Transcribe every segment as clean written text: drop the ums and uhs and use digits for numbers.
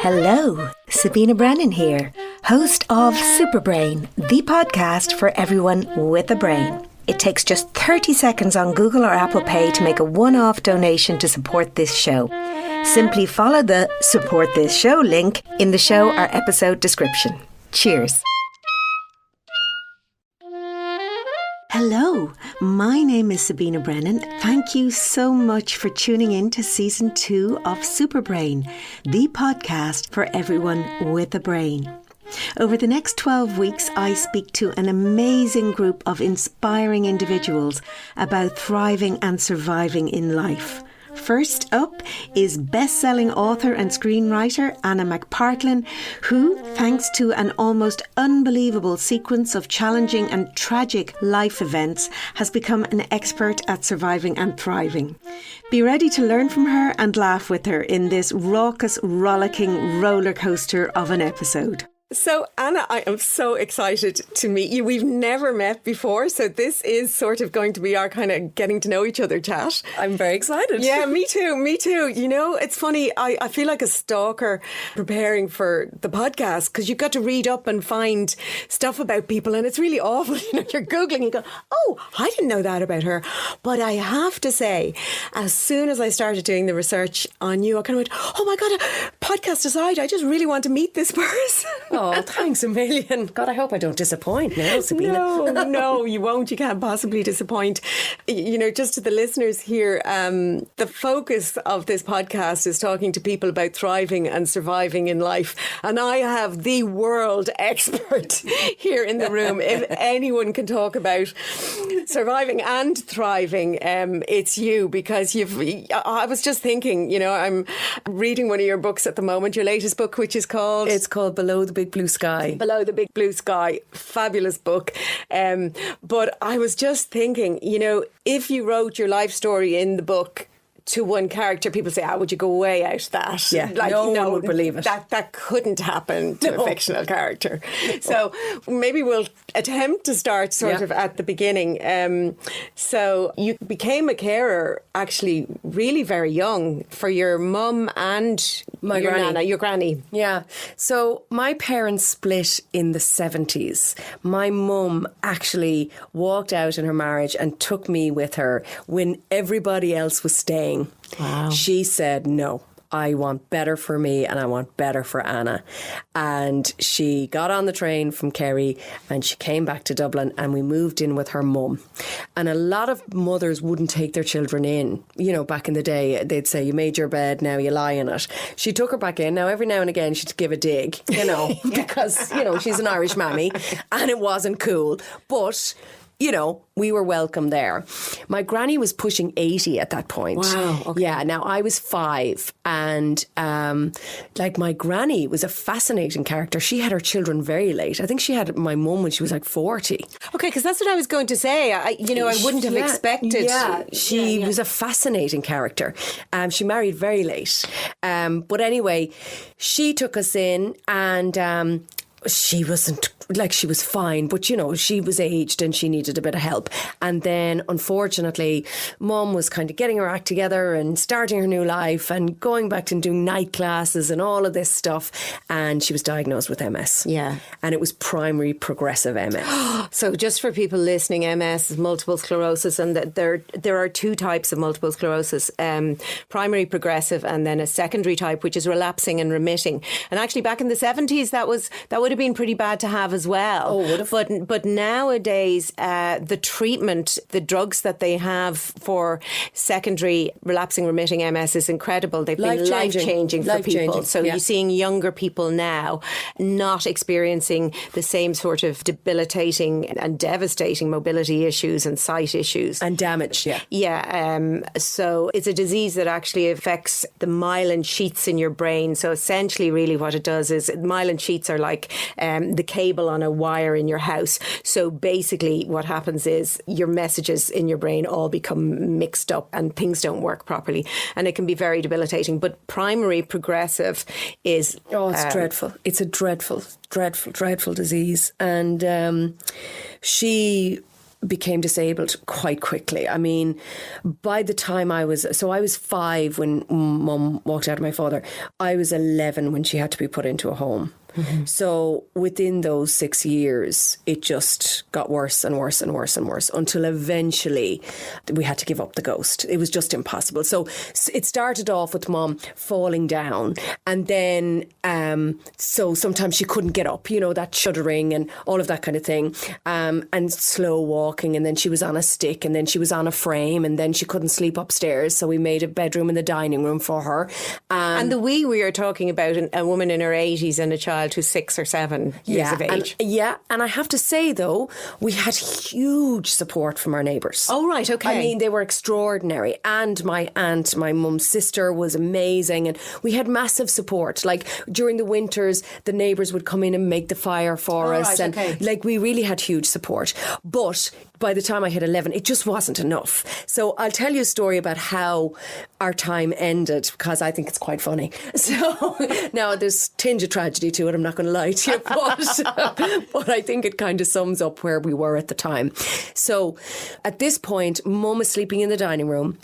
Hello, Sabina Brennan here, host of Superbrain, the podcast for everyone with a brain. It takes just 30 seconds on Google or Apple Pay to make a one-off donation to support this show. Simply follow the Support This Show link in the show or episode description. Cheers. Hello, my name is Sabina Brennan. Thank you so much for tuning in to Season 2 of Superbrain, the podcast for everyone with a brain. Over the next 12 weeks, I speak to an amazing group of inspiring individuals about thriving and surviving in life. First up is best-selling author and screenwriter Anna McPartlin, who, thanks to an almost unbelievable sequence of challenging and tragic life events, has become an expert at surviving and thriving. Be ready to learn from her and laugh with her in this raucous, rollicking roller coaster of an episode. So, Anna, I am so excited to meet you. We've never met before, so this is sort of going to be our kind of getting to know each other chat. I'm very excited. Yeah, me too. You know, it's funny, I feel like a stalker preparing for the podcast because you've got to read up and find stuff about people and it's really awful. You know, you're Googling, you go, oh, I didn't know that about her. But I have to say, as soon as I started doing the research on you, I kind of went, oh my God, podcast aside, I just really want to meet this person. Oh, thanks a million. God, I hope I don't disappoint now, Sabina. No, you won't. You can't possibly disappoint. You know, just to the listeners here, the focus of this podcast is talking to people about thriving and surviving in life. And I have the world expert here in the room. If anyone can talk about surviving and thriving, it's you, because I was just thinking, you know, I'm reading one of your books at the moment, your latest book, which is called... It's called Below the Big Blue Sky. Below the Big Blue Sky. Fabulous book. But I was just thinking, you know, if you wrote your life story in the book to one character, people say, would you go way out that? Yeah, like, no one would believe it. That couldn't happen to a fictional character. So maybe we'll attempt to start sort of at the beginning. So you became a carer actually really very young for your mum and your granny. Yeah. So my parents split in the 70s. My mum actually walked out in her marriage and took me with her when everybody else was staying. Wow. She said, no, I want better for me and I want better for Anna. And she got on the train from Kerry and she came back to Dublin and we moved in with her mum. And a lot of mothers wouldn't take their children in. You know, back in the day, they'd say, you made your bed, now you lie in it. She took her back in. Now, every now and again, she'd give a dig, you know, because, you know, she's an Irish mammy and it wasn't cool. But... you know, we were welcome there. My granny was pushing 80 at that point. Wow. Okay. Yeah. Now, I was 5 and, my granny was a fascinating character. She had her children very late. I think she had my mum when she was like 40. Okay, because that's what I was going to say. I wouldn't have expected. Yeah, she was a fascinating character. She married very late. But anyway, she took us in and... she wasn't, she was fine, but, you know, she was aged and she needed a bit of help. And then, unfortunately, Mum was kind of getting her act together and starting her new life and going back to doing night classes and all of this stuff. And she was diagnosed with MS. Yeah. And it was primary progressive MS. So just for people listening, MS is multiple sclerosis, and there are 2 types of multiple sclerosis, primary progressive and then a secondary type, which is relapsing and remitting. And actually back in the 70s, that would have been pretty bad to have as well. Oh, would have. But nowadays, the treatment, the drugs that they have for secondary relapsing remitting MS is incredible. They've been life-changing for people. So you're seeing younger people now not experiencing the same sort of debilitating and devastating mobility issues and sight issues. And damage, yeah. Yeah. So it's a disease that actually affects the myelin sheaths in your brain. So essentially, really what it does is myelin sheaths are like the cable on a wire in your house. So basically what happens is your messages in your brain all become mixed up and things don't work properly. And it can be very debilitating. But primary progressive is... Oh, it's dreadful. It's a dreadful disease. And she became disabled quite quickly. I mean, by the time I was 5 when Mum walked out of my father. I was 11 when she had to be put into a home. Mm-hmm. So within those 6 years, it just got worse and worse and worse and worse until eventually we had to give up the ghost. It was just impossible. So it started off with Mum falling down, and then so sometimes she couldn't get up, that shuddering and all of that kind of thing, and slow walking, and then she was on a stick, and then she was on a frame, and then she couldn't sleep upstairs. So we made a bedroom in the dining room for her. And the we are talking about a woman in her 80s and a child who's 6 or 7 years of age. And I have to say, though, we had huge support from our neighbours. Oh, right, okay. I mean, they were extraordinary. And my aunt, my mum's sister, was amazing. And we had massive support. Like, during the winters, the neighbours would come in and make the fire for us. Right, okay. And, we really had huge support. But by the time I hit 11, it just wasn't enough. So I'll tell you a story about how our time ended, because I think it's quite funny. So now there's a tinge of tragedy to it, I'm not going to lie to you, but I think it kind of sums up where we were at the time. So at this point, Mum is sleeping in the dining room.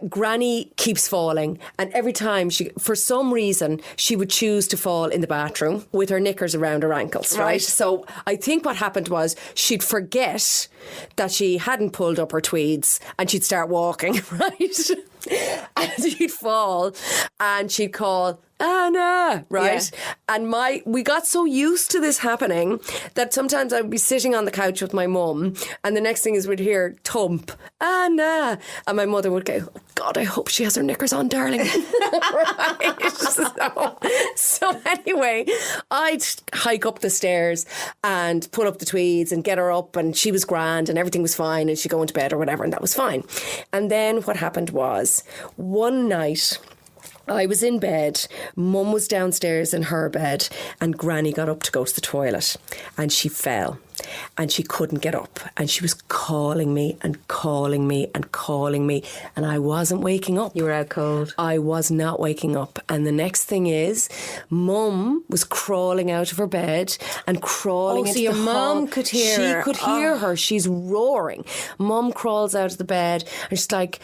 Granny keeps falling, and every time for some reason, she would choose to fall in the bathroom with her knickers around her ankles, right? So I think what happened was she'd forget that she hadn't pulled up her tweeds, and she'd start walking, right? And she'd fall, and she'd call, Anna, right? Yeah. And we got so used to this happening that sometimes I'd be sitting on the couch with my mum, and the next thing is we'd hear thump, Anna, and my mother would go, oh God, I hope she has her knickers on, darling. Right? So anyway, I'd hike up the stairs and pull up the tweeds and get her up, and she was grand and everything was fine, and she'd go into bed or whatever, and that was fine. And then what happened was, one night I was in bed, Mum was downstairs in her bed, and Granny got up to go to the toilet, and she fell, and she couldn't get up, and she was calling me and calling me and calling me, and I wasn't waking up. You were out cold. I was not waking up. And the next thing is, Mum was crawling out of her bed and crawling into the hall. So your mum could hear her. She could hear her. She's roaring. Mum crawls out of the bed, and she's like,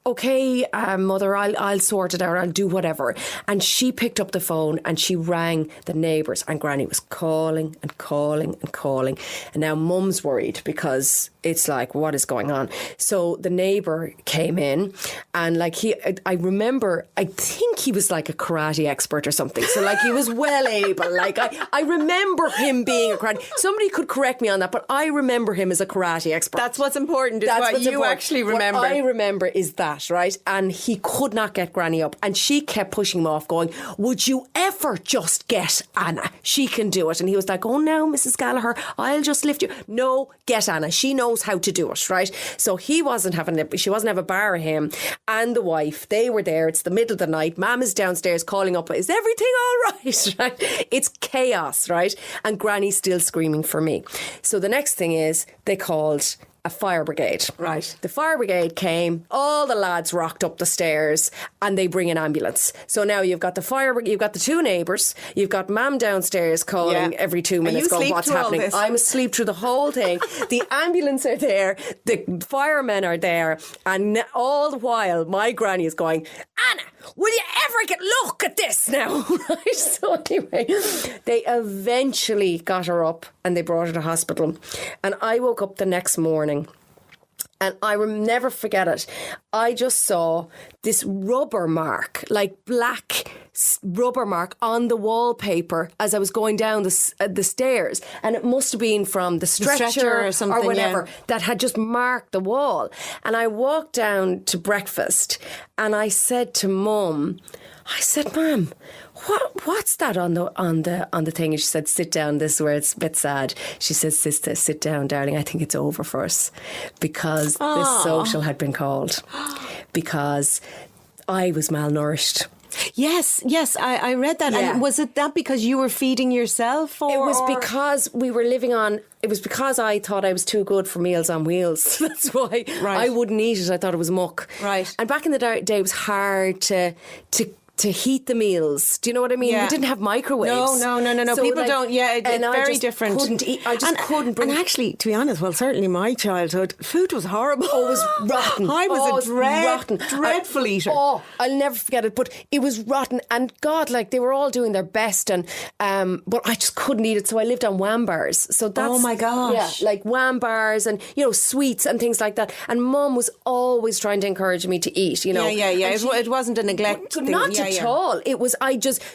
okay, Mother, I'll sort it out. I'll do whatever. And she picked up the phone and she rang the neighbours, and Granny was calling and calling and calling. And now Mum's worried because it's like, what is going on? So the neighbour came in, and I remember, I think he was like a karate expert or something. So he was well able. I remember him being a karate. Somebody could correct me on that, but I remember him as a karate expert. That's what's important. That's what you actually remember. What I remember is that. Right? And he could not get Granny up, and she kept pushing him off, going, would you ever just get Anna? She can do it. And he was like, oh no, Mrs. Gallagher, I'll just lift you. No, get Anna. She knows how to do it, right? So she wasn't having a bar of him and the wife. They were there. It's the middle of the night. Mum is downstairs calling up, is everything all right? Right? It's chaos, right? And Granny's still screaming for me. So the next thing is, they called a fire brigade. Right. The fire brigade came, all the lads rocked up the stairs, and they bring an ambulance. So now you've got the fire brigade, you've got the two neighbours, you've got Mam downstairs calling every 2 minutes going, what's happening? I'm asleep through the whole thing. The ambulance are there, the firemen are there, and all the while my granny is going, Anna, will you ever look at this now? Right? So anyway, they eventually got her up and they brought her to hospital. And I woke up the next morning, and I will never forget it. I just saw this rubber mark, like black rubber mark on the wallpaper as I was going down the stairs. And it must have been from the stretcher or something, or whatever that had just marked the wall. And I walked down to breakfast, and I said to Mum, Mum, what's that on the thing? And she said, sit down. This is where it's a bit sad. She says, sister, sit down, darling. I think it's over for us, because this social had been called because I was malnourished. Yes, I read that. Yeah. And was it that because you were feeding yourself? It was because we were living on... It was because I thought I was too good for Meals on Wheels. That's why I wouldn't eat it. I thought it was muck. Right. And back in the day, it was hard to to heat the meals. Do you know what I mean? Yeah. We didn't have microwaves. No. So, People like, don't. Yeah, it's and I very just different. Couldn't eat. I just couldn't bring. And actually, to be honest, well, certainly my childhood, food was horrible. Oh, it was rotten. I was rotten. dreadful eater. Oh, I'll never forget it. But it was rotten. And God, like, they were all doing their best, and but I just couldn't eat it. So I lived on wham bars. So that's, oh my gosh, yeah, like wham bars and sweets and things like that. And Mum was always trying to encourage me to eat. Yeah. It wasn't a neglect thing. Not at all. It was,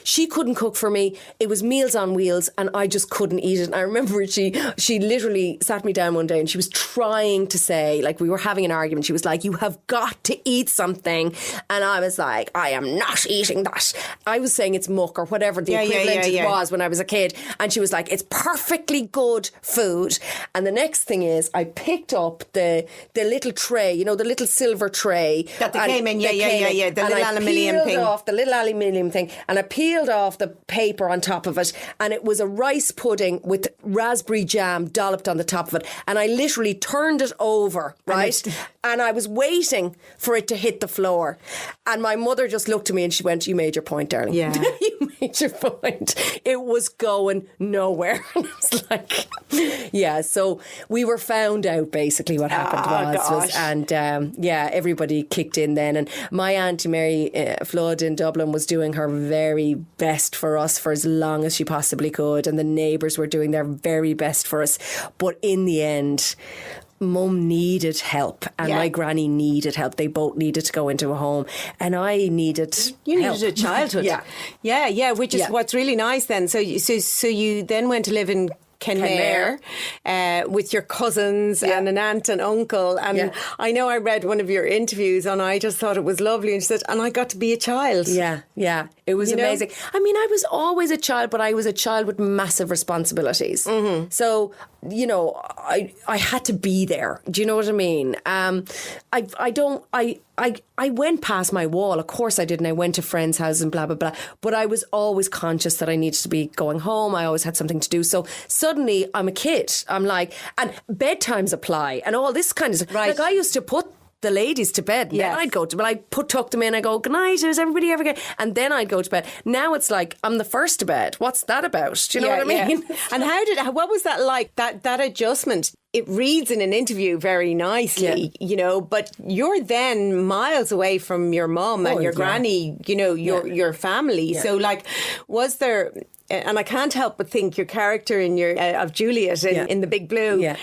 she couldn't cook for me. It was Meals on Wheels, and I just couldn't eat it. And I remember she literally sat me down one day and she was trying to say, like, we were having an argument. She was like, you have got to eat something. And I was like, I am not eating that. I was saying it's muck or whatever the equivalent was when I was a kid. And she was like, it's perfectly good food. And the next thing is, I picked up the little tray, the little silver tray. That they came in, the little aluminium thing. The little aluminium thing, and I peeled off the paper on top of it, and it was a rice pudding with raspberry jam dolloped on the top of it, and I literally turned it over, right? And I was waiting for it to hit the floor, and my mother just looked at me and she went, you made your point, darling. Yeah. You made your point. It was going nowhere. And I was like, yeah, so we were found out basically what happened was and everybody kicked in then, and my Auntie Mary Flood in Dublin was doing her very best for us for as long as she possibly could, and the neighbours were doing their very best for us. But in the end, Mum needed help and my granny needed help. They both needed to go into a home, and I needed You help. needed a childhood. Yeah, which is what's really nice then. So you then went to live in Kenmare with your cousins and an aunt and uncle. And I know I read one of your interviews and I just thought it was lovely. And she said, and I got to be a child. Yeah. It was amazing. I mean, I was always a child, but I was a child with massive responsibilities. Mm-hmm. So, I had to be there. Do you know what I mean? I went past my wall. Of course I did. And I went to friends' houses and blah, blah, blah. But I was always conscious that I needed to be going home. I always had something to do. So suddenly I'm a kid. I'm like, and bedtimes apply and all this kind of stuff. Right. Like, I used to put the ladies to bed. Yes. Then I'd go to bed. I'd tuck them in. I go, good night. Is everybody ever good? And then I'd go to bed. Now it's like, I'm the first to bed. What's that about? Do you know what I mean? And what was that like? That adjustment? It reads in an interview very nicely, but you're then miles away from your mum and your granny, your family. Yeah. So, like, was there? And I can't help but think your character in of Juliet in The Big Blue. Yeah.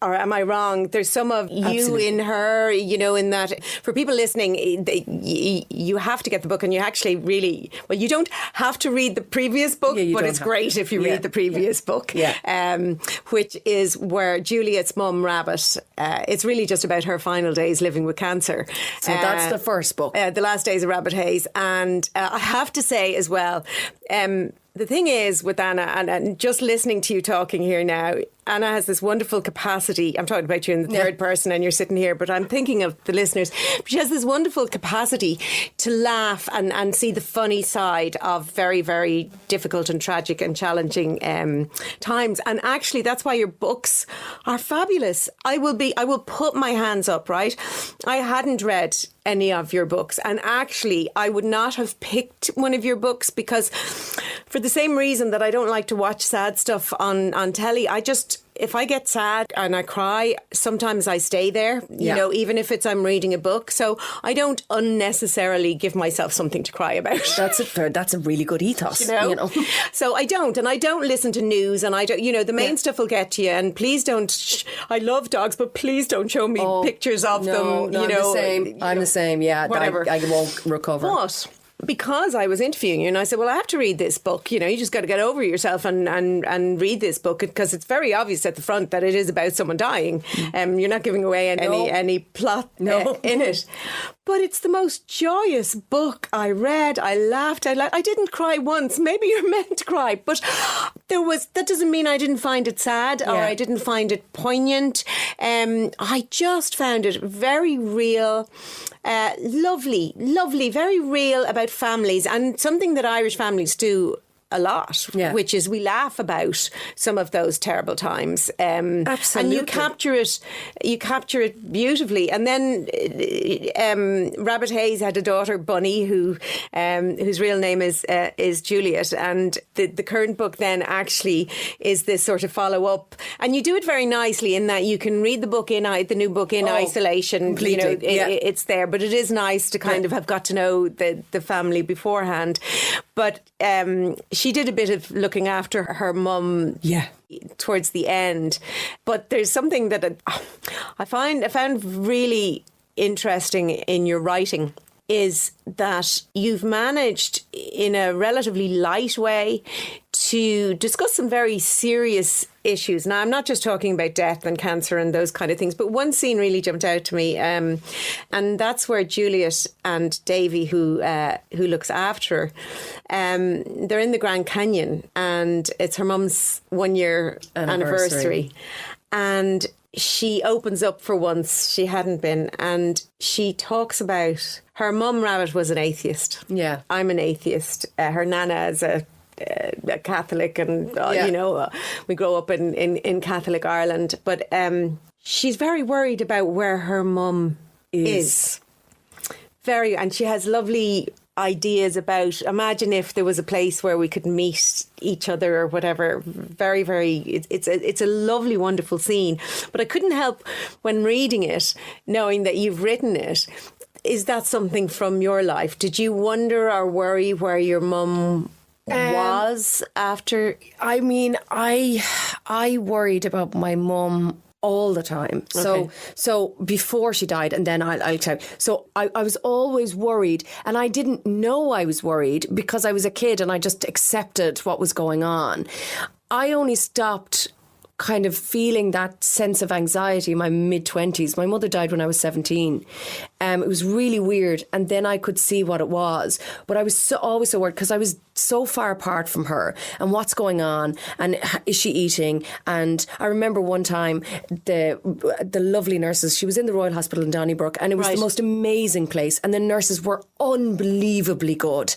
Or am I wrong? There's some of you in her, in that. For people listening, you have to get the book, and you actually really, you don't have to read the previous book, but it's great if you read the previous book, which is where Juliet's mum, Rabbit, it's really just about her final days living with cancer. So that's the first book. The Last Days of Rabbit Hayes. And I have to say as well, the thing is with Anna, and just listening to you talking here now, Anna has this wonderful capacity. I'm talking about you in the third person and you're sitting here, but I'm thinking of the listeners. She has this wonderful capacity to laugh and see the funny side of very, very difficult and tragic and challenging times. And actually, that's why your books are fabulous. I will put my hands up, right? I hadn't read any of your books, and actually I would not have picked one of your books because for the same reason that I don't like to watch sad stuff on telly. If I get sad and I cry, sometimes I stay there, even if I'm reading a book. So I don't unnecessarily give myself something to cry about. That's a really good ethos. So I don't. And I don't listen to news, and I don't, the main stuff will get to you. And please don't, I love dogs, but please don't show me pictures of them. I'm the same. Yeah. Whatever. I won't recover. But because I was interviewing you and I said, well, I have to read this book. You just got to get over yourself and read this book, because it's very obvious at the front that it is about someone dying. You're not giving away any plot in it. But it's the most joyous book I read. I laughed. I didn't cry once. Maybe you're meant to cry. But that doesn't mean I didn't find it sad or I didn't find it poignant. I just found it very real, lovely, very real about families, and something that Irish families do a lot, Yeah. which is we laugh about some of those terrible times. Absolutely. And you capture it beautifully. And then Rabbit Hayes had a daughter, Bunny, whose real name is Juliet. And the current book then actually is this sort of follow-up. And you do it very nicely in that you can read the new book in isolation. Completely. It's there. But it is nice to kind of have got to know the family beforehand. But she did a bit of looking after her mum towards the end. But there's something that I found really interesting in your writing is that you've managed in a relatively light way to discuss some very serious issues. Now, I'm not just talking about death and cancer and those kind of things, but one scene really jumped out to me, and that's where Juliet and Davy, who looks after her, they're in the Grand Canyon, and it's her mum's 1 year anniversary. And she opens up for once. She hadn't been. And she talks about her mum, Rabbit, was an atheist. Yeah. I'm an atheist. Her nana is a Catholic, and we grow up in Catholic Ireland. But she's very worried about where her mum is. And she has lovely ideas about, imagine if there was a place where we could meet each other or whatever. Very, very, it's a lovely, wonderful scene. But I couldn't help when reading it, knowing that you've written it. Is that something from your life? Did you wonder or worry where your mum was after? I mean, I worried about my mum all the time. So before she died, and then I'll tell you. So I was always worried, and I didn't know I was worried because I was a kid and I just accepted what was going on. I only stopped kind of feeling that sense of anxiety in my mid-20s. My mother died when I was 17. It was really weird. And then I could see what it was. But I was always so worried because I was so far apart from her and what's going on and is she eating? And I remember one time the lovely nurses, she was in the Royal Hospital in Donnybrook, and it was the most amazing place, and the nurses were unbelievably good.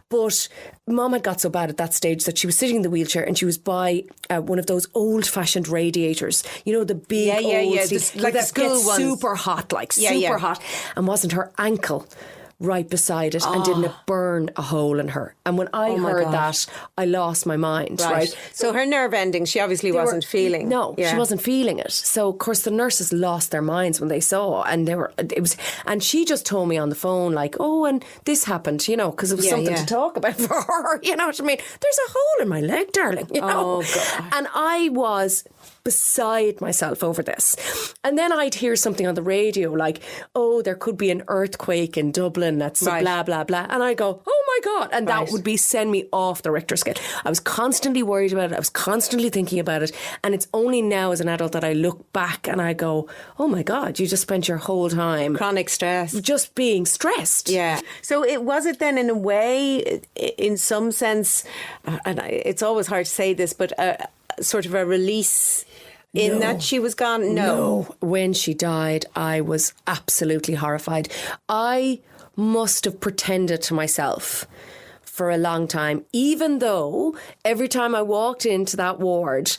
But Mum had got so bad at that stage that she was sitting in the wheelchair and she was by one of those old-fashioned radiators, you know, the big old like the school ones, super hot, super hot, and wasn't her ankle right beside it, and didn't it burn a hole in her? And when I heard that, I lost my mind, right? So her nerve endings, she obviously wasn't feeling. No, she wasn't feeling it. So of course the nurses lost their minds when they saw, and and she just told me on the phone, like, oh, and this happened, you know, because it was something to talk about for her, you know what I mean? There's a hole in my leg, darling, you know? Oh, God. And I was beside myself over this. And then I'd hear something on the radio like, oh, there could be an earthquake in Dublin, that's blah, blah, blah. And I go, oh my God. And that would send me off the Richter scale. I was constantly worried about it. I was constantly thinking about it. And it's only now as an adult that I look back and I go, oh my God, you just spent your whole time. Chronic stress. Just being stressed. Yeah. So was it then in a way, in some sense, and it's always hard to say this, but sort of a release in that she was gone? No. When she died, I was absolutely horrified. I must have pretended to myself for a long time, even though every time I walked into that ward,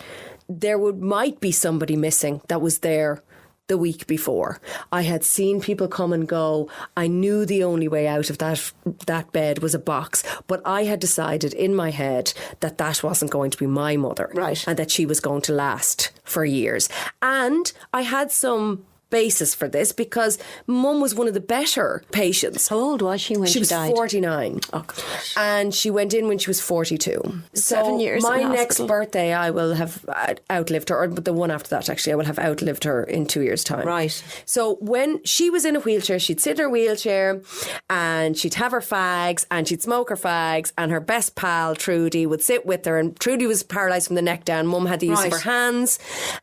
there might be somebody missing that was there the week before. I had seen people come and go. I knew the only way out of that bed was a box, but I had decided in my head that wasn't going to be my mother, and that she was going to last for years. And I had some basis for this because Mum was one of the better patients. How old was she when she died? She was 49. Oh, gosh. And she went in when she was 42. 7 years my in next hospital. birthday, I will have outlived her, or the one after that, actually, I will have outlived her in 2 years' time. Right. So when she was in a wheelchair, she'd sit in her wheelchair and she'd have her fags and she'd smoke her fags, and her best pal, Trudy, would sit with her, and Trudy was paralysed from the neck down. Mum had the use of her hands,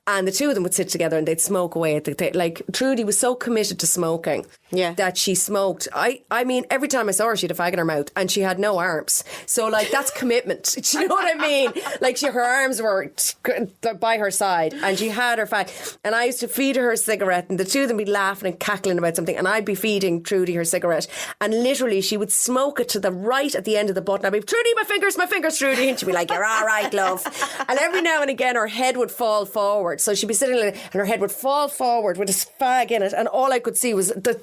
and the two of them would sit together and they'd smoke away at the like like, Trudy was so committed to smoking that she smoked. I mean, every time I saw her, she had a fag in her mouth and she had no arms. So, like, that's commitment. Do you know what I mean? Like, her arms were by her side and she had her fag. And I used to feed her a cigarette and the two of them would be laughing and cackling about something and I'd be feeding Trudy her cigarette. And literally, she would smoke it to the right at the end of the button. I'd be, Trudy, my fingers, Trudy. And she'd be like, you're all right, love. And every now and again, her head would fall forward. So she'd be sitting there and her head would fall forward with this fag in it. And all I could see was the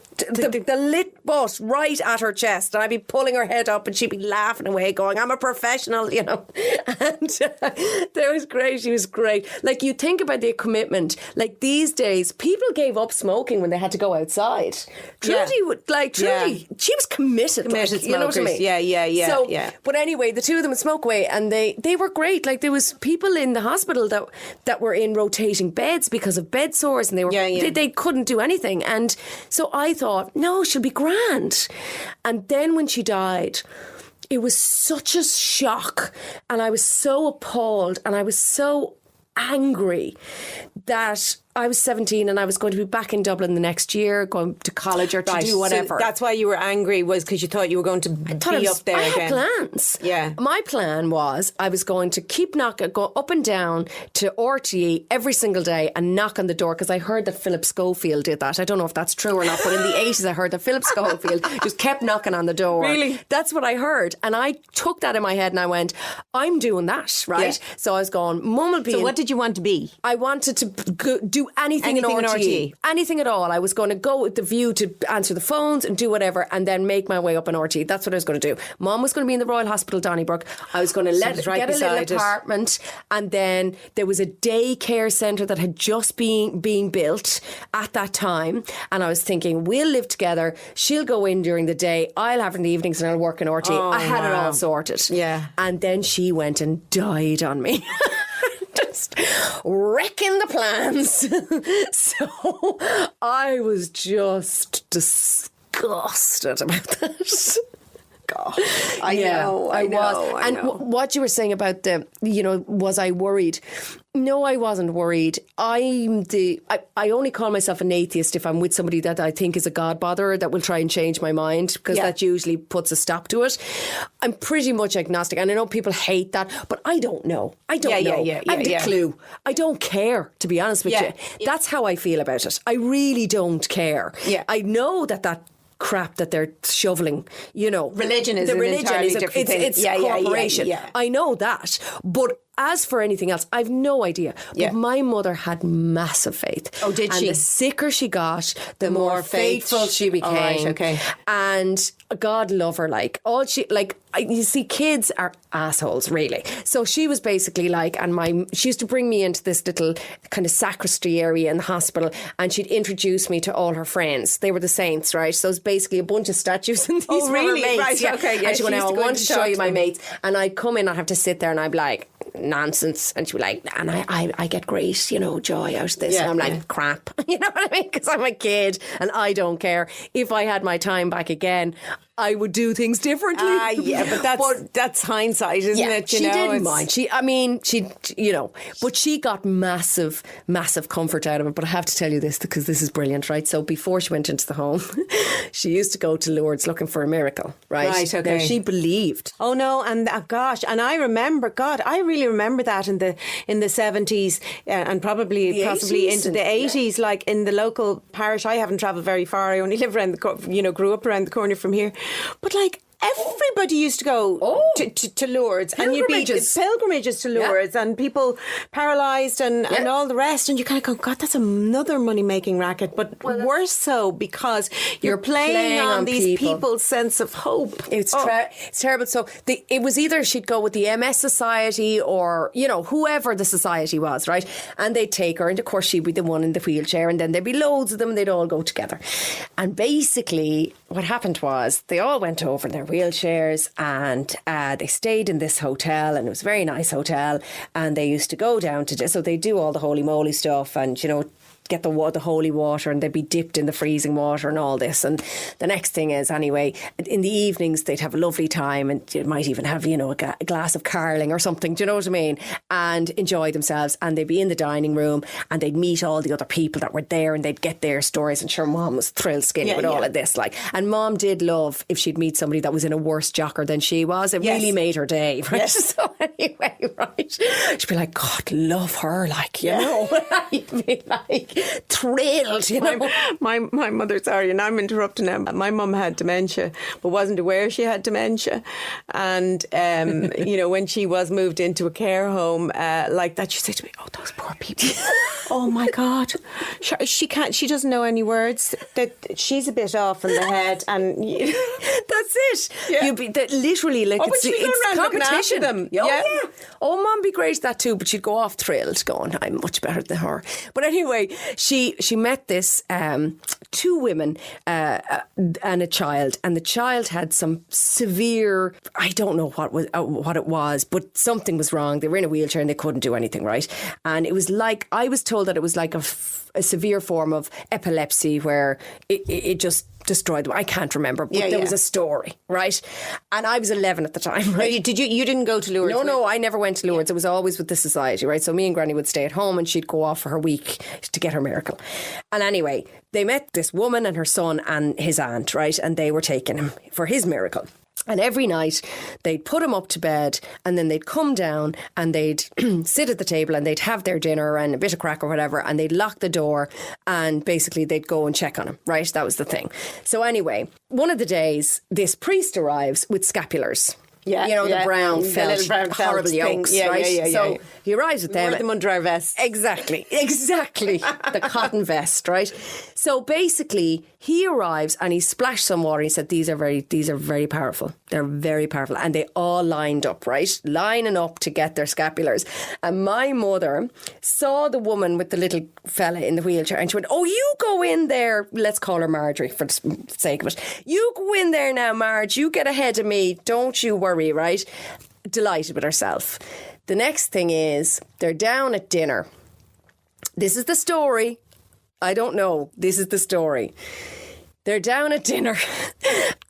lit butt right at her chest. And I'd be pulling her head up and she'd be laughing away going, I'm a professional, you know. And that was great. She was great. Like, you think about the commitment. Like, these days, people gave up smoking when they had to go outside. Trudy would, like, Trudy, she was committed. Committed like, you know what I mean? Yeah. So, but anyway, the two of them would smoke away and they were great. Like, there was people in the hospital that were in rotating beds because of bed sores and they were they couldn't do anything. And so I thought, no, she'll be grand. And then when she died, it was such a shock and I was so appalled and I was so angry that I was 17 and I was going to be back in Dublin the next year, going to college or to do whatever. So that's why you were angry, was because you thought you were going to be up there again. I had plans. Yeah. My plan was I was going to keep knocking, go up and down to RTE every single day and knock on the door, because I heard that Philip Schofield did that. I don't know if that's true or not, but in the 80s I heard that Philip Schofield just kept knocking on the door. Really? That's what I heard. And I took that in my head and I went, I'm doing that, right? Yeah. So I was going, Mum will be... So what did you want to be? I wanted to do anything in RTE. Anything at all. I was going to go with the view to answer the phones and do whatever and then make my way up in RTE. That's what I was going to do. Mum was going to be in the Royal Hospital, Donnybrook. I was going to get a little apartment, and then there was a daycare centre that had just been being built at that time, and I was thinking, we'll live together. She'll go in during the day, I'll have her in the evenings and I'll work in RTE. I had it all sorted. Yeah. And then she went and died on me. Just wrecking the plans. So I was just disgusted about that. God, I know. And what you were saying about was I worried? No, I wasn't worried. I only call myself an atheist if I'm with somebody that I think is a God botherer that will try and change my mind, because that usually puts a stop to it. I'm pretty much agnostic, and I know people hate that, but I don't know. I don't know. I haven't a clue. I don't care, to be honest with you. That's how I feel about it. I really don't care. Yeah. I know that crap that they're shoveling, religion is an entirely different thing. It's corporation. Yeah. I know that, but as for anything else, I've no idea. But my mother had massive faith. Oh, did she? And the sicker she got, the more faithful she became. All right, okay. And God love her. You see, kids are assholes, really. So she was basically she used to bring me into this little kind of sacristy area in the hospital, and she'd introduce me to all her friends. They were the saints, right? So it's basically a bunch of statues, and these were her mates. Right, yeah. Okay, yeah. And she went, I want to show you my mates. And I'd come in, I'd have to sit there, and I'd be like, nonsense. And she'd be like, and I get great, joy out of this. And I'm like, crap. You know what I mean? Because I'm a kid and I don't care. If I had my time back again, I would do things differently. But that's hindsight, isn't it? She didn't mind. But she got massive comfort out of it. But I have to tell you this, because this is brilliant, right? So before she went into the home, she used to go to Lourdes looking for a miracle, right? Right, okay. Now, she believed. Oh no, and gosh, and I really remember that in the 70s and possibly into the 80s, like in the local parish. I haven't travelled very far. I only live around grew up around the corner from here. But everybody used to go to Lourdes, and you'd be pilgrimages to Lourdes, and people paralysed and all the rest, and you kind of go, God, that's another money making racket. But worse so, because you're playing on these people's sense of hope. It's terrible. So it was either she'd go with the MS Society or whoever the society was, right? And they'd take her, and of course she'd be the one in the wheelchair, and then there'd be loads of them, and they'd all go together. And basically what happened was they all went over in their wheelchairs, and they stayed in this hotel, and it was a very nice hotel, and they used to go down so they do all the holy moly stuff, and get the holy water, and they'd be dipped in the freezing water and all this. And the next thing is, anyway, in the evenings they'd have a lovely time, and you might even have, you know, a glass of carling or something, do you know what I mean? And enjoy themselves. And they'd be in the dining room and they'd meet all the other people that were there, and they'd get their stories. And sure, Mom was thrilled skinny with all of this. Like, and Mom did love if she'd meet somebody that was in a worse jocker than she was. It really made her day, right? Yes. So anyway, right, she'd be like, God, love her, like, you know. I'd be like thrilled, you know. My mother, sorry, and I'm interrupting now. My mum had dementia, but wasn't aware she had dementia. And, you know, when she was moved into a care home like that, she said to me, oh, those poor people. Oh, my God. She doesn't know any words. That she's a bit off in the head. And that's it. Yeah. You'd be literally like, it's competition. Them. Yeah. Oh, Mum be great at that too, but she'd go off thrilled going, I'm much better than her. But anyway, she met this two women and a child, and the child had some severe, I don't know what it was, but something was wrong. They were in a wheelchair and they couldn't do anything, right? And it was like, I was told that it was like a severe form of epilepsy where it just destroyed them. I can't remember, but there was a story, right? And I was 11 at the time, right? You didn't go to Lourdes? No, I never went to Lourdes. It was always with the society, right? So me and Granny would stay at home and she'd go off for her week to get her miracle. And anyway, they met this woman and her son and his aunt, right? And they were taking him for his miracle. And every night they'd put him up to bed, and then they'd come down and they'd sit at the table and they'd have their dinner and a bit of crack or whatever, and they'd lock the door and basically they'd go and check on him, right? That was the thing. So anyway, one of the days this priest arrives with scapulars. Yeah, you know, the brown felt, the brown horrible yolks, right? So he arrives with them. We wear them under our vests. Exactly. The cotton vest, right? So basically, he arrives and he splashed some water. He said, these are very powerful. They're very powerful. And they all lined up, right? Lining up to get their scapulars. And my mother saw the woman with the little fella in the wheelchair and she went, oh, you go in there. Let's call her Marjorie for the sake of it. You go in there now, Marge. You get ahead of me. Don't you worry, right? Delighted with herself. The next thing is they're down at dinner. This is the story. I don't know. This is the story. They're down at dinner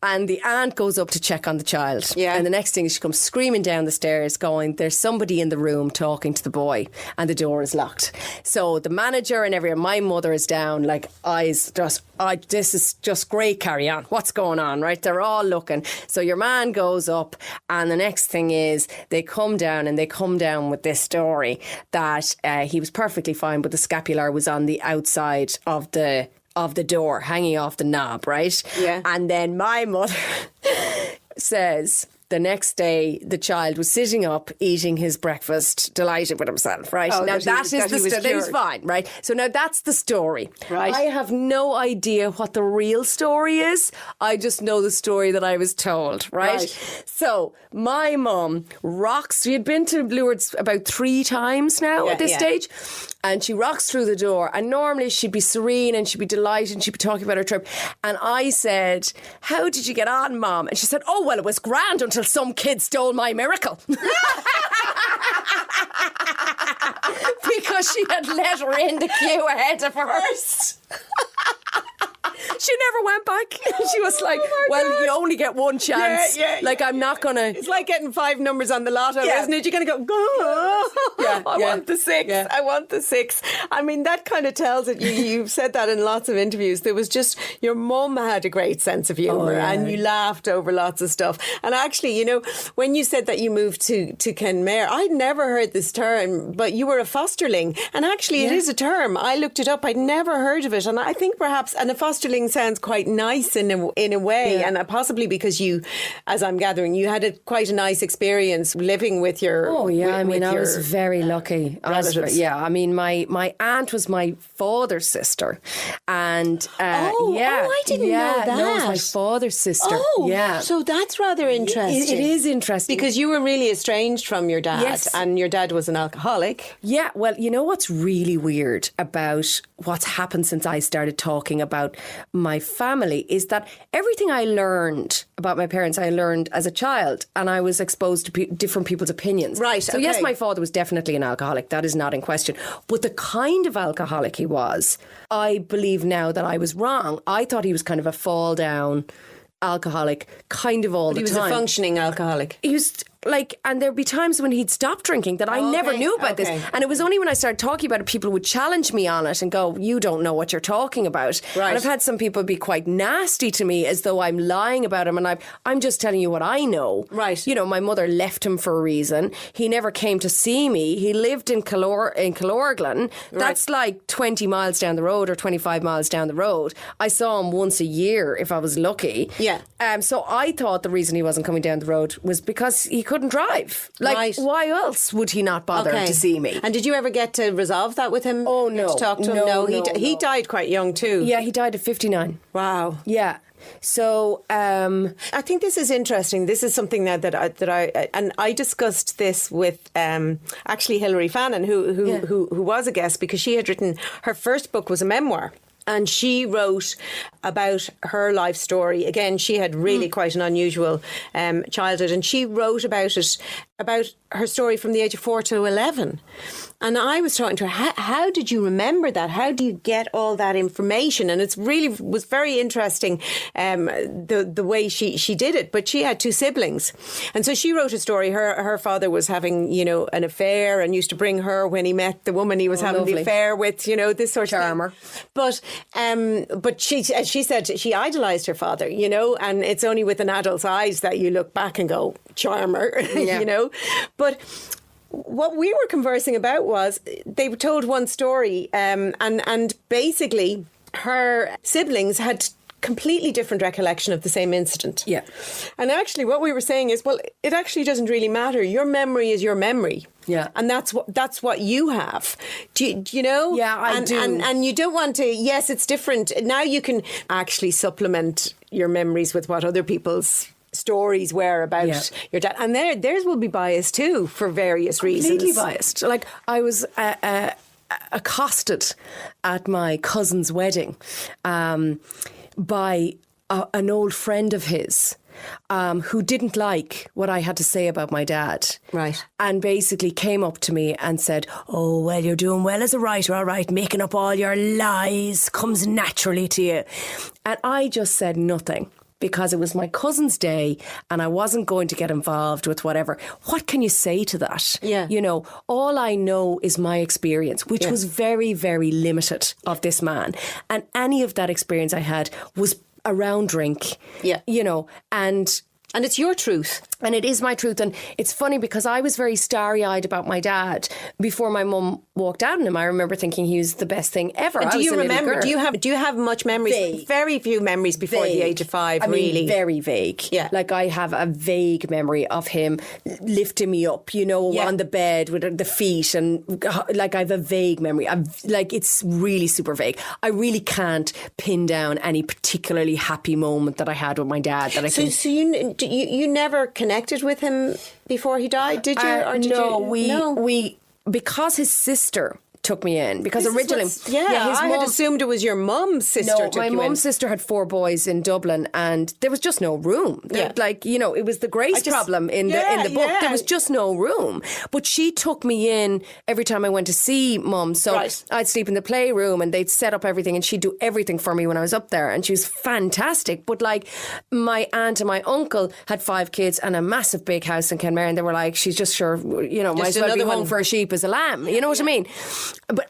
and the aunt goes up to check on the child. Yeah. And the next thing is she comes screaming down the stairs going, there's somebody in the room talking to the boy and the door is locked. So the manager and my mother is down like eyes just, this is just great, carry on. What's going on, right? They're all looking. So your man goes up and the next thing is they come down with this story that he was perfectly fine, but the scapular was on the outside of the door, hanging off the knob, right? Yeah. And then my mother says the next day the child was sitting up eating his breakfast, delighted with himself, right? Oh, now that is the story. He was fine, right? So now that's the story. Right. I have no idea what the real story is. I just know the story that I was told, right? So my mum rocks. She had been to Lourdes about 3 times now at this stage. And she rocks through the door and normally she'd be serene and she'd be delighted and she'd be talking about her trip. And I said, how did you get on, Mom? And she said, oh, well, it was grand until some kid stole my miracle. Because she had let her in the queue ahead of hers. She never went back. She was like, you only get one chance. I'm not going to... It's like getting 5 numbers on the lotto, isn't it? You're going to go, I want the 6. Yeah. I want the 6. I mean, that kind of tells it. You've said that in lots of interviews. There was just... Your mum had a great sense of humour and you laughed over lots of stuff. And actually, you know, when you said that you moved to Kenmare, I'd never heard this term, but you were a fosterling. And actually, it is a term. I looked it up. I'd never heard of it. And I think perhaps... And a fosterling sounds quite nice in a way, and possibly because you, as I'm gathering, you had quite a nice experience living with your. Oh yeah, I was very lucky. I mean, my aunt was my father's sister, and I didn't know that. No, it was my father's sister. Oh, yeah. So that's rather interesting. It is interesting because you were really estranged from your dad, and your dad was an alcoholic. Yeah. Well, you know what's really weird about what's happened since I started talking about my family is that everything I learned about my parents, I learned as a child, and I was exposed to different people's opinions. Right. So yes, my father was definitely an alcoholic. That is not in question. But the kind of alcoholic he was, I believe now that I was wrong. I thought he was kind of a fall down alcoholic kind of all the time. He was a functioning alcoholic. He was like, and there'd be times when he'd stop drinking that I never knew about this. And it was only when I started talking about it, people would challenge me on it and go, you don't know what you're talking about. Right. And I've had some people be quite nasty to me as though I'm lying about him, and I'm just telling you what I know. Right. You know, my mother left him for a reason. He never came to see me. He lived in Killorglin. That's like 20 miles down the road or 25 miles down the road. I saw him once a year if I was lucky. Yeah. So I thought the reason he wasn't coming down the road was because he couldn't drive. Like, why else would he not bother to see me? And did you ever get to resolve that with him? Oh, no. To talk to him? No, he died quite young too. Yeah, he died at 59. Wow. Yeah. So I think this is interesting. This is something that I discussed this with actually Hilary Fannin, who was a guest, because she had written, her first book was a memoir. And she wrote about her life story. Again, she had really quite an unusual childhood. And she wrote about it, about her story from the age of 4 to 11. And I was talking to her, how did you remember that? How do you get all that information? And it's really was very interesting, the way she did it. But she had 2 siblings. And so she wrote a story. Her father was having, an affair and used to bring her when he met the woman he was having the affair with, this sort Charmer. of thing. But she said she idolised her father, and it's only with an adult's eyes that you look back and go, charmer, But what we were conversing about was they were told one story, and basically her siblings had completely different recollection of the same incident. Yeah. And actually what we were saying is, well, it actually doesn't really matter. Your memory is your memory. Yeah. And that's what you have. Do you know? Yeah, I do. And you don't want to, yes, it's different. Now you can actually supplement your memories with what other people's stories were about your dad. And theirs will be biased too for various reasons. Completely biased. Like, I was accosted at my cousin's wedding by an old friend of his who didn't like what I had to say about my dad. Right. And basically came up to me and said, oh, well, you're doing well as a writer, all right, making up all your lies comes naturally to you. And I just said nothing, because it was my cousin's day and I wasn't going to get involved with whatever. What can you say to that? Yeah. All I know is my experience, which was very, very limited of this man. And any of that experience I had was around drink. Yeah. And it's your truth. And it is my truth. And it's funny because I was very starry-eyed about my dad before my mum walked out on him. I remember thinking he was the best thing ever. And do you remember? Do you have much memories? Vague. Very few memories before the age of 5. I really, mean, very vague. Yeah. Like, I have a vague memory of him lifting me up, on the bed with the feet, and like I have a vague memory. It's really super vague. I really can't pin down any particularly happy moment that I had with my dad that I can. So you never connected with him before he died, did you? Or did we because his sister took me in, because originally I had assumed it was your mum's sister. No, my mum's sister had 4 boys in Dublin, and there was just no room. It was the Grace problem in the book. There was just no room. But she took me in every time I went to see mum. So I'd sleep in the playroom and they'd set up everything, and she'd do everything for me when I was up there, and she was fantastic. But like, my aunt and my uncle had 5 kids and a massive big house in Kenmare, and they were like, she's just sure, might as well be home for a sheep as a lamb. You know what I mean?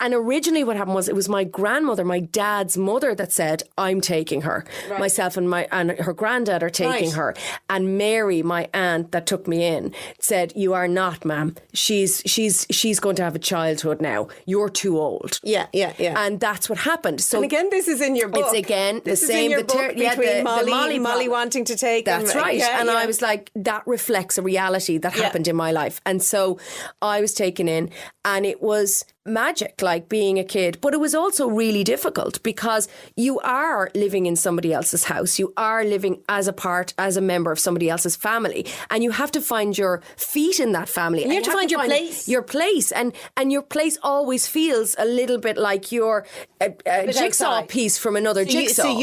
And originally what happened was, it was my grandmother, my dad's mother, that said, I'm taking her. Right. Myself and her granddad are taking her. And Mary, my aunt that took me in, said, you are not, ma'am. She's going to have a childhood now. You're too old. Yeah. And that's what happened. So, and again, this is in your book. It's again this the same. Is in your book between Molly wanting to take him. That's right. I was like, that reflects a reality that happened in my life. And so I was taken in, and it was magic, like being a kid, but it was also really difficult because you are living in somebody else's house. You are living as a member of somebody else's family, and you have to find your feet in that family. And you have to find your place. Your place, and your place always feels a little bit like you're a jigsaw piece from another jigsaw.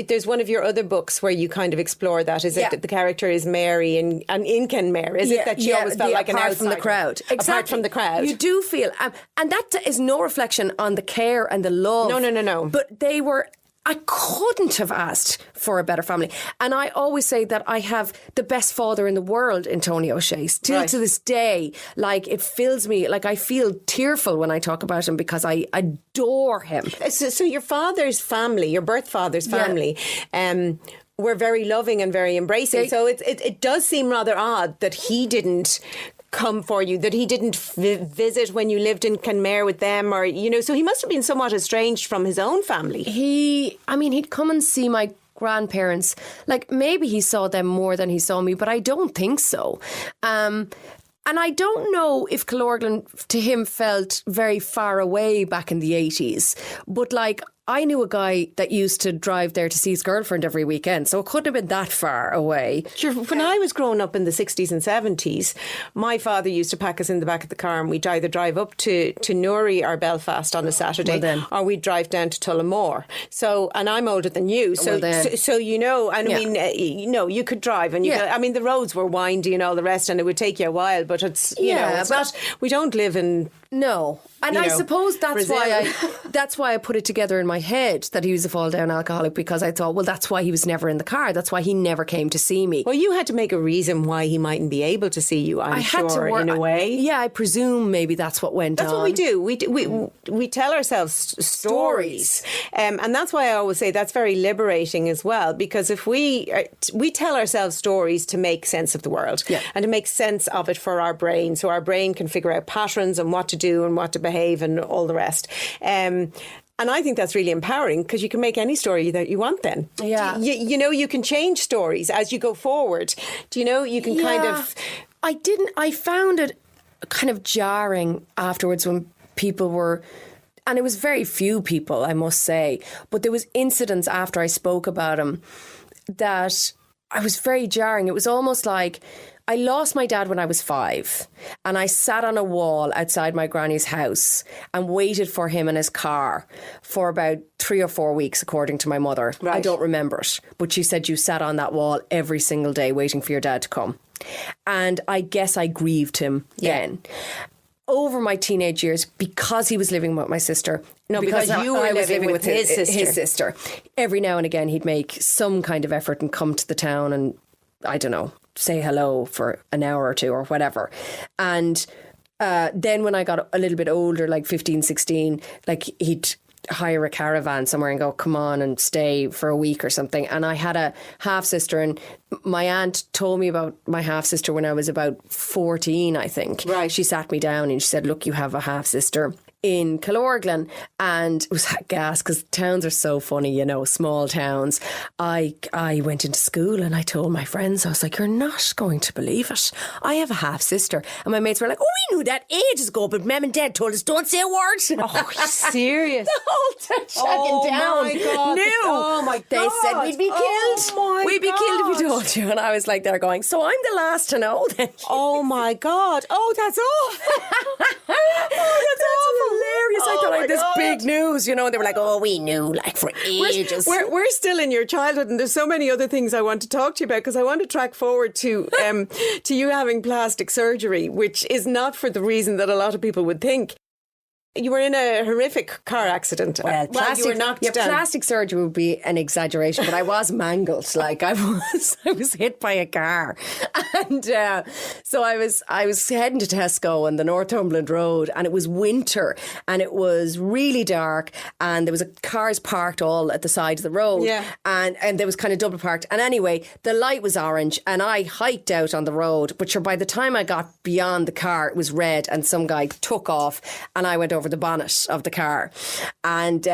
There's one of your other books where you kind of explore that. Is it that the character is Mary and in Kenmare? Is it that she always felt like an outsider? Apart from the crowd. Exactly. Apart from the crowd. You do feel, and that is no reflection on the care and the love. No. But I couldn't have asked for a better family. And I always say that I have the best father in the world in Tony O'Shea. Still to this day, like, it fills me, like, I feel tearful when I talk about him because I adore him. So your father's family, your birth father's family, were very loving and very embracing. So it does seem rather odd that he didn't come for you, that he didn't visit when you lived in Kenmare with them, or, so he must have been somewhat estranged from his own family. He'd come and see my grandparents. Like, maybe he saw them more than he saw me, but I don't think so. And I don't know if Killorglin to him felt very far away back in the 80s, but like, I knew a guy that used to drive there to see his girlfriend every weekend, so it couldn't have been that far away. Sure, when I was growing up in the 60s and 70s, my father used to pack us in the back of the car and we'd either drive up to Newry or Belfast on a Saturday, or we'd drive down to Tullamore. So, and I'm older than you, so I mean, you could drive, and the roads were windy and all the rest, and it would take you a while, but it's not. We don't live in. No. And I suppose that's why I put it together in my head that he was a fall down alcoholic, because I thought, well, that's why he was never in the car. That's why he never came to see me. Well, you had to make a reason why he mightn't be able to see you, I'm sure, in a way. Yeah, I presume maybe that's what went on. That's what we do. We tell ourselves stories. And that's why I always say that's very liberating as well, because if we tell ourselves stories to make sense of the world and to make sense of it for our brain, so our brain can figure out patterns and what to do and what to behave and all the rest. And I think that's really empowering, because you can make any story that you want then. Yeah. You can change stories as you go forward. You can kind of... I found it kind of jarring afterwards when people were... And it was very few people, I must say. But there was incidents after I spoke about him that I was very jarring. It was almost like... I lost my dad when I was 5, and I sat on a wall outside my granny's house and waited for him in his car for about 3 or 4 weeks, according to my mother. Right. I don't remember it, but she said you sat on that wall every single day waiting for your dad to come. And I guess I grieved him then. Over my teenage years, because he was living with my sister. No, because you were living with his sister. Every now and again, he'd make some kind of effort and come to the town and, I don't know, say hello for an hour or two or whatever. And then when I got a little bit older, like 15, 16, like he'd hire a caravan somewhere and go, come on and stay for a week or something. And I had a half-sister, and my aunt told me about my half-sister when I was about 14, I think. Right. She sat me down and she said, look, you have a half-sister in Killorglin. And it was gas, because towns are so funny, small towns. I went into school and I told my friends, I was like, you're not going to believe it, I have a half sister. And my mates were like, oh, we knew that ages ago, but Mum and Dad told us don't say a word. Oh, you're serious? The whole town my God. knew. Oh my God. They said we'd be killed. We'd be killed if we told you. And I was like, they're going, so I'm the last to know then. Oh my God. Oh, that's awful. That's awful. Hilarious. I thought I had this big news, and they were like, oh, we knew, like, for ages. We're still in your childhood, and there's so many other things I want to talk to you about, because I want to track forward to you having plastic surgery, which is not for the reason that a lot of people would think. You were in a horrific car accident. Well, you were knocked down. Plastic surgery would be an exaggeration, but I was mangled. Like, I was hit by a car, and so I was heading to Tesco on the Northumberland Road, and it was winter, and it was really dark, and there was cars parked all at the side of the road, and there was kind of double parked. And anyway, the light was orange, and I hiked out on the road, but by the time I got beyond the car, it was red, and some guy took off, and I went over over the bonnet of the car. And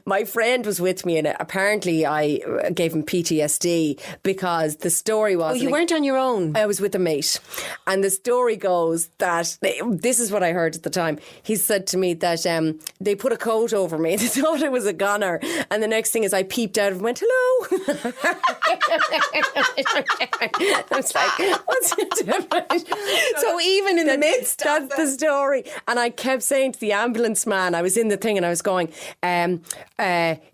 my friend was with me, and apparently I gave him PTSD because the story was... Oh, you weren't on your own? I was with a mate. And the story goes that, this is what I heard at the time, he said to me that they put a coat over me. They thought I was a gunner. And the next thing is I peeped out and went, hello. I was like, what's the difference? So even in the midst that's the story. And I kept saying to the ambulance man, I was in the thing and I was going,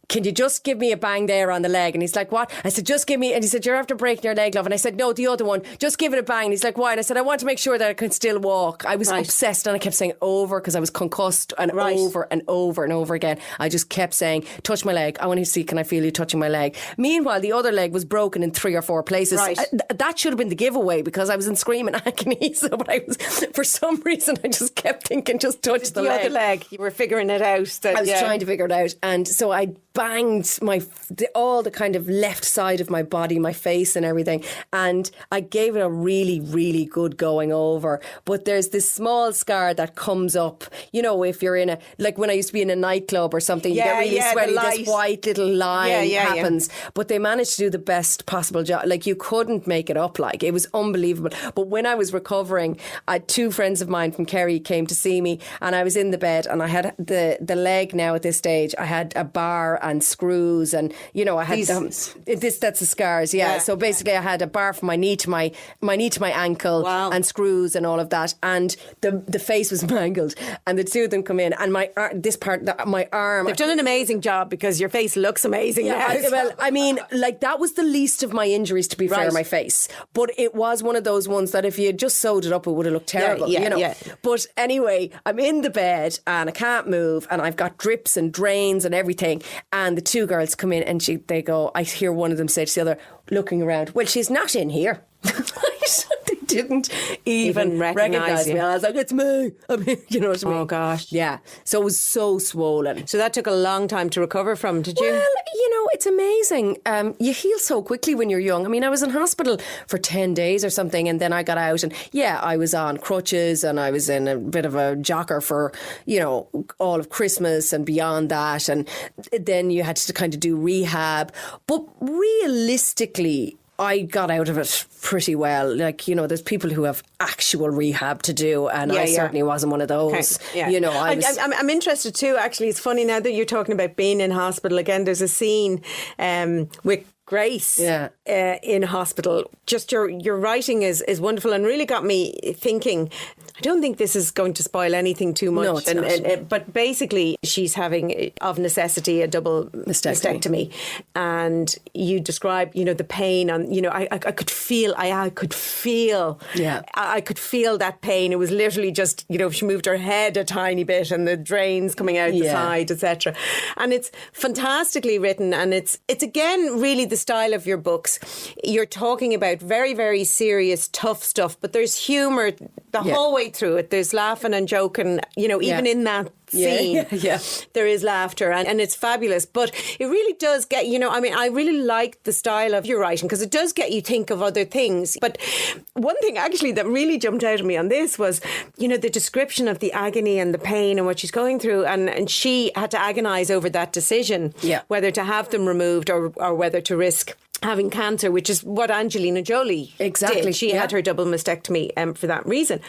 can you just give me a bang there on the leg? And he's like, what? I said, just give me, and he said, you're after breaking your leg, love. And I said, no, the other one, just give it a bang. And he's like, why? And I said, I want to make sure that I can still walk. I was obsessed, and I kept saying over because I was concussed, and over and over and over again. I just kept saying, touch my leg. I want to see, can I feel you touching my leg? Meanwhile, the other leg was broken in 3 or 4 places. Right. That should have been the giveaway because I was in screaming agony. So, but I was, for some reason, I just kept thinking, just touch the leg. The other leg, you were figuring it out. I was trying to figure it out. And so I banged all the kind of left side of my body, my face and everything, and I gave it a really, really good going over. But there's this small scar that comes up, you know, if you're in a, like when I used to be in a nightclub or something, you get really sweaty, this white little line happens. But they managed to do the best possible job. Like, you couldn't make it up. Like, it was unbelievable. But when I was recovering, I had 2 friends of mine from Kerry came to see me, and I was in the bed, and I had the leg now at this stage, I had a bar and screws, and you know, I had that's the scars. Yeah. So basically, I had a bar from my knee to my ankle, and screws and all of that, and the face was mangled, and the 2 of them come in, and my arm. They've done an amazing job because your face looks amazing. Yeah. Now. Well, I mean, like, that was the least of my injuries, to be fair, my face, but it was one of those ones that if you had just sewed it up, it would have looked terrible. You know. But anyway, I'm in the bed and I can't move, and I've got drips and drains and everything, and the 2 girls come in, and they go, I hear one of them say to the other, looking around, well, she's not in here. They didn't even recognise me. I was like, it's me. I mean, you know what I mean? Oh, gosh. Yeah. So it was so swollen. So that took a long time to recover from, did you? Well, you know, it's amazing. You heal so quickly when you're young. I mean, I was in hospital for 10 days or something, and then I got out, and I was on crutches, and I was in a bit of a jocker for, you know, all of Christmas and beyond that. And then you had to kind of do rehab. But realistically, I got out of it pretty well. Like, you know, there's people who have actual rehab to do, and I certainly wasn't one of those. Okay. You know, I'm interested too, actually. It's funny now that you're talking about being in hospital. Again, there's a scene with Grace in hospital. Just your writing is wonderful and really got me thinking. I don't think this is going to spoil anything too much. No, it's not. But basically, she's having, of necessity, a double mastectomy. And you describe, you know, the pain. And, you know, I could feel that pain. It was literally just, you know, she moved her head a tiny bit and the drains coming out the side, etc. And it's fantastically written. And it's again, really the style of your books. You're talking about very, very serious, tough stuff, but there's humour the whole way through it. There's laughing and joking, you know, even in that scene, there is laughter, and it's fabulous. But it really does get, you know, I mean, I really like the style of your writing because it does get you think of other things. But one thing actually that really jumped out at me on this was, you know, the description of the agony and the pain and what she's going through, and she had to agonise over that decision, whether to have them removed or whether to risk having cancer, which is what Angelina Jolie did. She had her double mastectomy for that reason.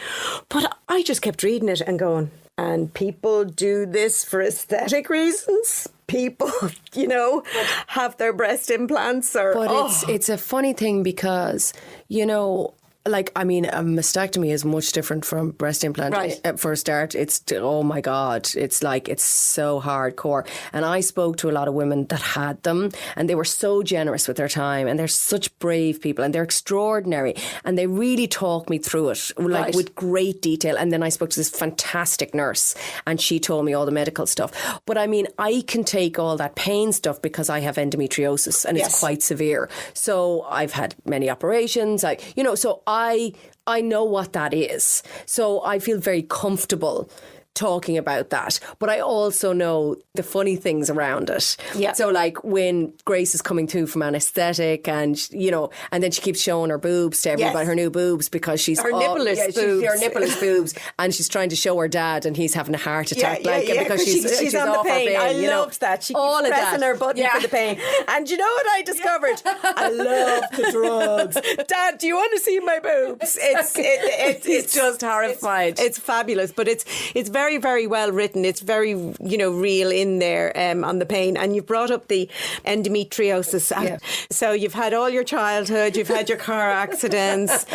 But I just kept reading it and going, and people do this for aesthetic reasons. People, you know, have their breast implants. But it's a funny thing because, you know, like, I mean, a mastectomy is much different from breast implant. Right. For a start, it's, oh my God, it's like, it's so hardcore. And I spoke to a lot of women that had them, and they were so generous with their time, and they're such brave people, and they're extraordinary. And they really talked me through it, like with great detail. And then I spoke to this fantastic nurse, and she told me all the medical stuff. But I mean, I can take all that pain stuff because I have endometriosis, and it's quite severe. So I've had many operations. So I know what that is. So I feel very comfortable talking about that. But I also know the funny things around it. Yeah. So like when Grace is coming through from anaesthetic and, you know, and then she keeps showing her boobs to everybody, her new boobs, because she's... Her nippleless boobs. Her nippleless boobs. And she's trying to show her dad and he's having a heart attack. Because she's on the off pain. her I pain, loved that. She keeps pressing her button for the pain. And you know what I discovered? I love the drugs. Dad, do you want to see my boobs? It's just horrified. It's fabulous, but it's very, very well written. It's very, you know, real in there on the pain. And you've brought up the endometriosis. Yeah. So you've had all your childhood, you've had your car accidents,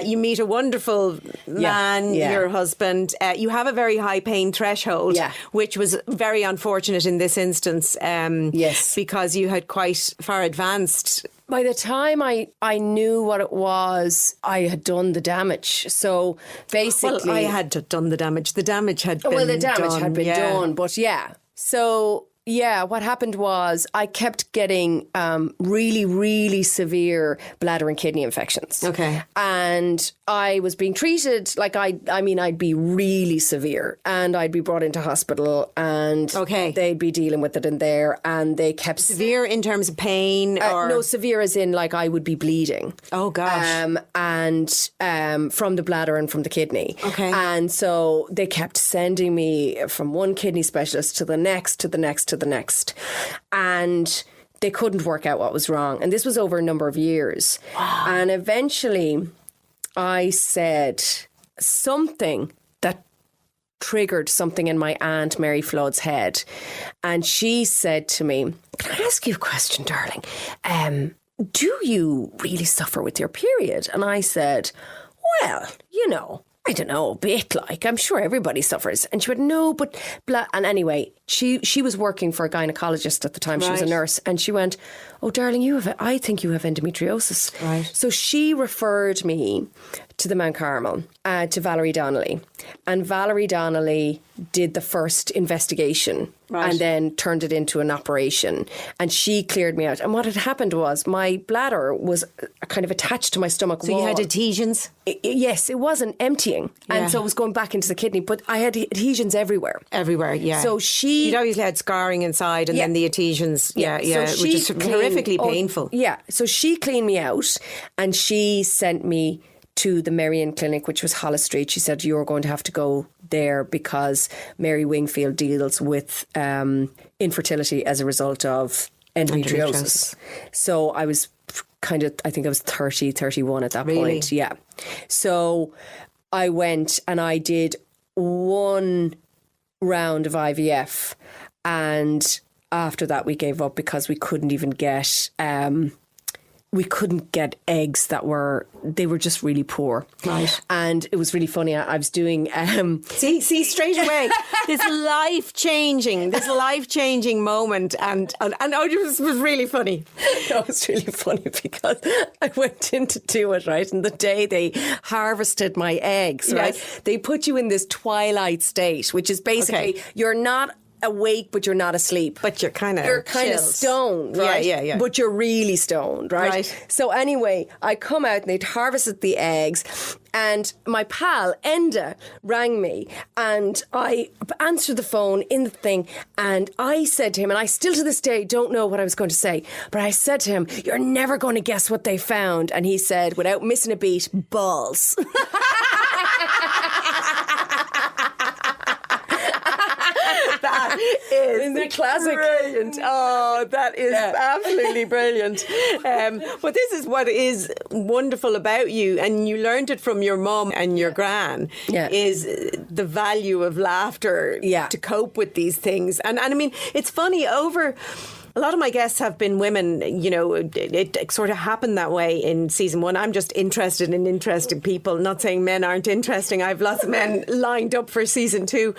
you meet a wonderful man, your husband. You have a very high pain threshold, which was very unfortunate in this instance. Yes. Because you had quite far advanced. By the time I knew what it was, I had done the damage. So basically... Well, I had done the damage. The damage had been done. Well, the damage had been done, but yeah. So... yeah, what happened was I kept getting really, really severe bladder and kidney infections. Okay. And I was being treated like I'd be really severe and I'd be brought into hospital and they'd be dealing with it in there and they kept... Severe in terms of pain or... No, severe as in like I would be bleeding. Oh, gosh. And from the bladder and from the kidney. Okay. And so they kept sending me from one kidney specialist to the next, to the next, to the next. And they couldn't work out what was wrong. And this was over a number of years. Wow. And eventually I said something that triggered something in my Aunt Mary Flood's head. And she said to me, "Can I ask you a question, darling? Do you really suffer with your period?" And I said, "Well, you know, I don't know, a bit like, I'm sure everybody suffers." And she went, "No, but blah." And anyway, she was working for a gynecologist at the time. She was a nurse. And she went, "Oh, darling, I think you have endometriosis." Right. So she referred me to the Mount Carmel, to Valerie Donnelly. And Valerie Donnelly did the first investigation and then turned it into an operation. And she cleared me out. And what had happened was my bladder was kind of attached to my stomach wall. So you had adhesions? Yes, it wasn't emptying. Yeah. And so it was going back into the kidney. But I had adhesions everywhere. Everywhere, yeah. So you'd obviously had scarring inside and then the adhesions, so which is horrifically painful. Yeah, so she cleaned me out and she sent me to the Marion Clinic, which was Hollis Street. She said, "You're going to have to go there because Mary Wingfield deals with infertility as a result of endometriosis." So I was I think I was 30, 31 at that point. Yeah. So I went and I did one round of IVF and after that we gave up because we couldn't even get... we couldn't get eggs they were just really poor. Right. And it was really funny. I was doing... See, straight away, this life-changing moment. And it was really funny. It was really funny because I went in to do it, right? And the day they harvested my eggs, right? They put you in this twilight state, which is basically you're not awake, but you're not asleep. But you're kind of stoned, right? Yeah. But you're really stoned, right? So anyway, I come out and they'd harvested the eggs and my pal, Enda, rang me and I answered the phone in the thing and I said to him, and I still to this day don't know what I was going to say, but I said to him, "You're never going to guess what they found." And he said, without missing a beat, "Balls." That is the classic. Brilliant. Oh, that is absolutely brilliant. But this is what is wonderful about you, and you learned it from your mum and your gran, is the value of laughter to cope with these things. And I mean, it's funny, a lot of my guests have been women, you know, it sort of happened that way in season 1. I'm just interested in interesting people, not saying men aren't interesting. I have lots of men lined up for season 2.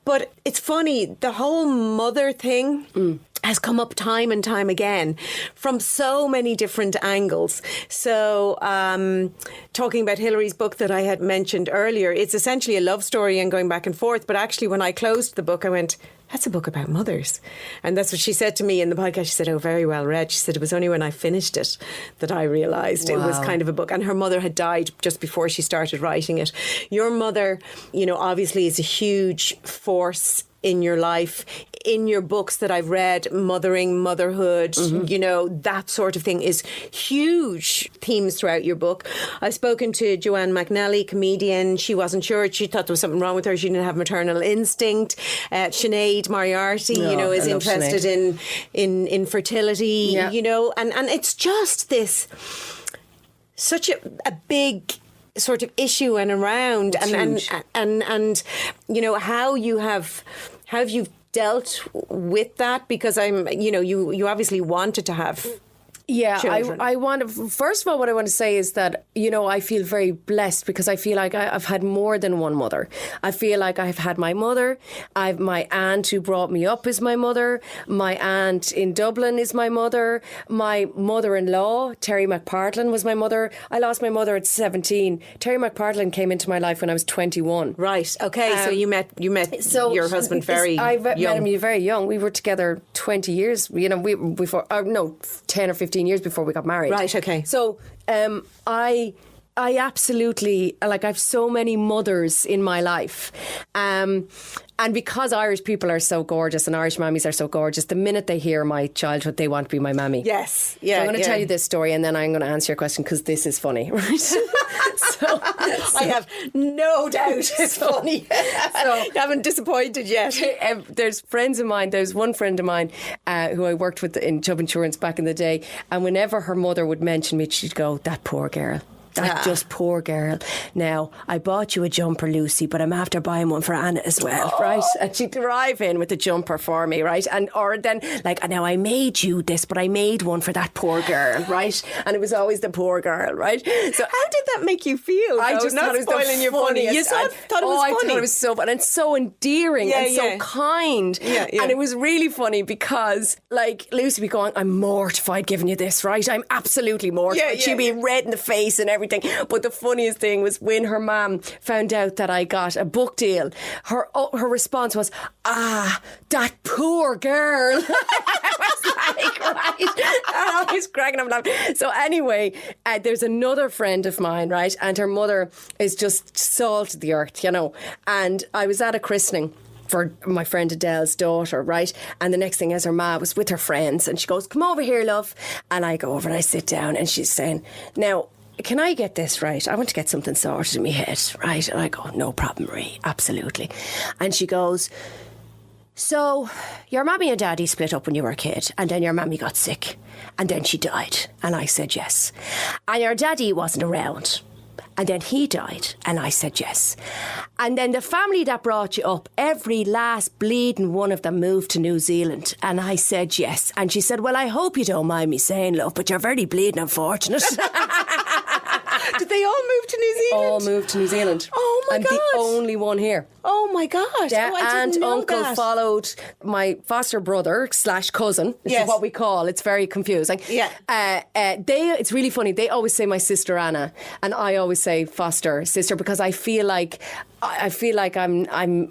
But it's funny, the whole mother thing has come up time and time again from so many different angles. So talking about Hilary's book that I had mentioned earlier, it's essentially a love story and going back and forth. But actually, when I closed the book, I went, that's a book about mothers. And that's what she said to me in the podcast. She said, oh, very well read. She said, it was only when I finished it that I realised it was kind of a book. And her mother had died just before she started writing it. Your mother, you know, obviously is a huge force in your life, in your books that I've read, mothering, motherhood, you know, that sort of thing is huge themes throughout your book. I've spoken to Joanne McNally, comedian. She wasn't sure. She thought there was something wrong with her. She didn't have maternal instinct. Sinead Moriarty, you know, is interested in fertility, you know, and it's just this such a big sort of issue and around and you know how have you dealt with that, because you obviously wanted to have children. I want to, first of all, what I want to say is that, you know, I feel very blessed because I feel like I've had more than one mother. I feel like I've had my mother. I've my aunt who brought me up is my mother. My aunt in Dublin is my mother. My mother-in-law, Terry McPartlin, was my mother. I lost my mother at 17. Terry McPartlin came into my life when I was 21. Right. Okay. So you met your husband very young. I met him very young. We were together 20 years. You know, 10 or 15 years before we got married. Right, okay. So I absolutely, like, I have so many mothers in my life. And because Irish people are so gorgeous and Irish mammies are so gorgeous, the minute they hear my childhood, they want to be my mammy. Yes. Yeah. So I'm going to tell you this story and then I'm going to answer your question because this is funny, right? so I have no doubt it's funny. So you haven't disappointed yet. There's friends of mine. There's one friend of mine who I worked with in Chubb Insurance back in the day. And whenever her mother would mention me, she'd go, that poor girl. That just poor girl. Now, I bought you a jumper, Lucy, but I'm after buying one for Anna as well, right? And she'd drive in with the jumper for me, right? Or then, like, now I made you this, but I made one for that poor girl, right? And it was always the poor girl, right? So how did that make you feel? I just thought it was the funniest. You thought it was funny. I thought it was so fun and so endearing and so kind. And it was really funny because, like, Lucy would be going, I'm mortified giving you this, right? I'm absolutely mortified. She'd be red in the face and everything. But the funniest thing was when her mum found out that I got a book deal, her response was, that poor girl. I was like, right. And I was cracking up laughing. So anyway, there's another friend of mine, right? And her mother is just salt of the earth, you know. And I was at a christening for my friend Adele's daughter, right? And the next thing is her ma was with her friends and she goes, come over here, love. And I go over and I sit down and she's saying, now, can I get this right? I want to get something sorted in my head, right? And I go, no problem, Marie, absolutely. And she goes, so your mammy and daddy split up when you were a kid and then your mammy got sick and then she died. And I said yes. And your daddy wasn't around. And then he died, and I said yes. And then the family that brought you up, every last bleeding one of them moved to New Zealand, and I said yes. And she said, well, I hope you don't mind me saying, love, but you're very bleeding unfortunate. Did they all move to New Zealand? All moved to New Zealand. Oh, my God. I'm the only one here. Oh, my gosh. Yeah, I didn't know uncle that. followed my foster brother / cousin, which is what we call. It's very confusing. Yeah. It's really funny. They always say my sister Anna, and I always say foster sister because I feel like I'm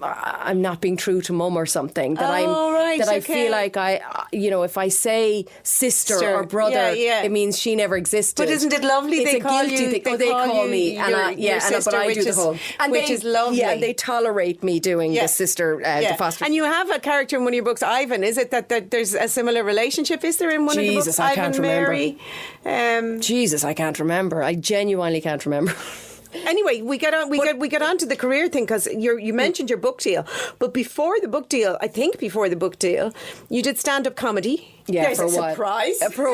not being true to mum or something. I feel like if I say sister or brother, it means she never existed. But isn't it lovely? It's they a call guilty you. thing. They call me, your sister, but I do the whole, which is lovely. Yeah, and they tolerate me doing the sister, the foster. And you have a character in one of your books, Ivan. Is it that there's a similar relationship? Is there in one of the books? I can't remember. Mary? Jesus, I can't remember. I genuinely can't remember. Anyway, we get on to the career thing because you mentioned your book deal, but before the book deal, you did stand-up comedy. Yeah, There's for a while. Surprise. For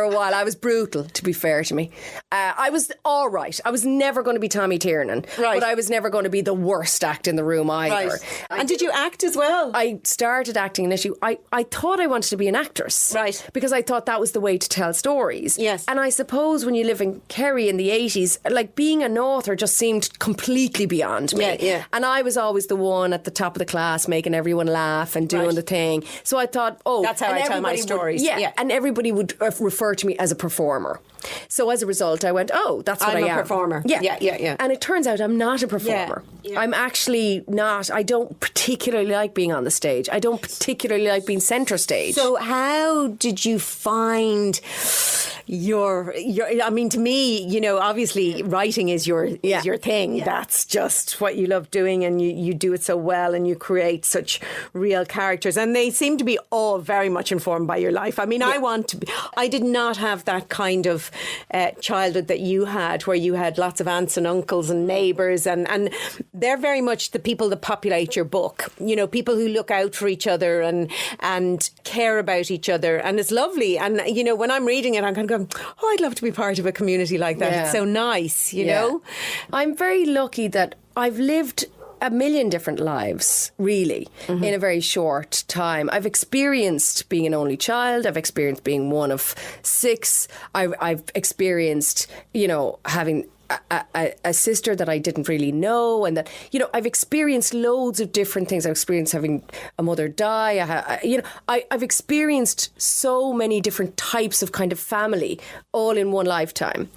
a while. I was brutal, to be fair to me. I was all right. I was never going to be Tommy Tiernan, but I was never going to be the worst act in the room either. Right. And did you act as well? I started acting initially. I thought I wanted to be an actress. Right. Because I thought that was the way to tell stories. Yes. And I suppose when you live in Kerry in the 80s, like being a author just seemed completely beyond me. Yeah. And I was always the one at the top of the class making everyone laugh and doing the thing. So I thought, that's how I tell my stories. And everybody would refer to me as a performer. So as a result, I went, that's what I am. I'm a performer. Yeah. And it turns out I'm not a performer. Yeah. I'm actually not. I don't particularly like being on the stage. I don't particularly like being centre stage. So how did you find your I mean, to me, you know, obviously writing is your thing. Yeah. That's just what you love doing, and you do it so well, and you create such real characters, and they seem to be all very much informed by your life. I mean, I did not have that kind of childhood that you had, where you had lots of aunts and uncles and neighbours, and they're very much the people that populate your book. You know, people who look out for each other and care about each other, and it's lovely. And you know, when I'm reading it, I'm kind of going, I'd love to be part of a community like that. It's so nice, you know. I'm very lucky that I've lived a million different lives, really, in a very short time. I've experienced being an only child. I've experienced being one of 6. I've experienced, you know, having a sister that I didn't really know, and that, you know, I've experienced loads of different things. I've experienced having a mother die. I've experienced so many different types of kind of family all in one lifetime.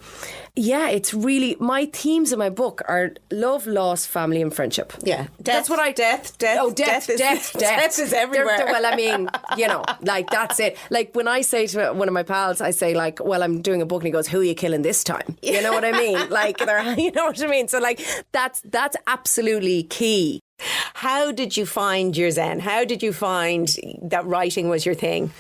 Yeah, it's really, my themes in my book are love, loss, family and friendship. Yeah. That's what I... Death is everywhere. Well, I mean, you know, like, that's it. Like, when I say to one of my pals, I say, like, well, I'm doing a book, and he goes, who are you killing this time? You know what I mean? Like, you know what I mean? So, like, that's absolutely key. How did you find your zen? How did you find that writing was your thing?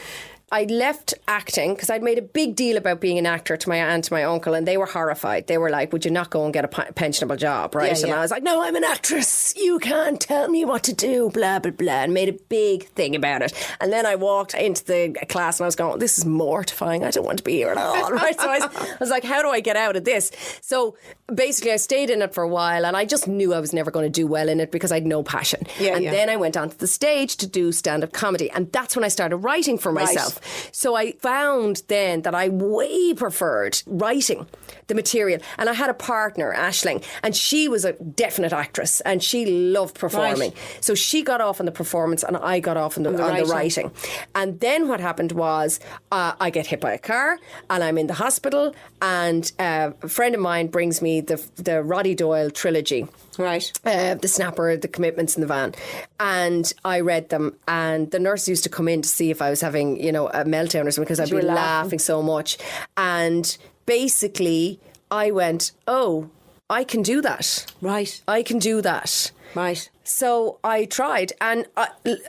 I left acting because I'd made a big deal about being an actor to my aunt and my uncle, and they were horrified. They were like, would you not go and get a pensionable job, right? And I was like, no, I'm an actress. You can't tell me what to do, blah, blah, blah, and made a big thing about it. And then I walked into the class and I was going, this is mortifying. I don't want to be here at all, right? So I was like, how do I get out of this? So basically I stayed in it for a while, and I just knew I was never going to do well in it because I had no passion. Then I went onto the stage to do stand-up comedy, and that's when I started writing for myself. So I found then that I way preferred writing the material. And I had a partner, Aisling, and she was a definite actress, and she loved performing. So she got off on the performance, and I got off on the writing. And then what happened was I get hit by a car, and I'm in the hospital, and a friend of mine brings me the Roddy Doyle trilogy. Right. The Snapper, The Commitments in the Van. And I read them, and the nurse used to come in to see if I was having, you know, a meltdown or something, because I'd be laughing so much. And basically I went, I can do that. Right. I can do that. Right. So I tried, and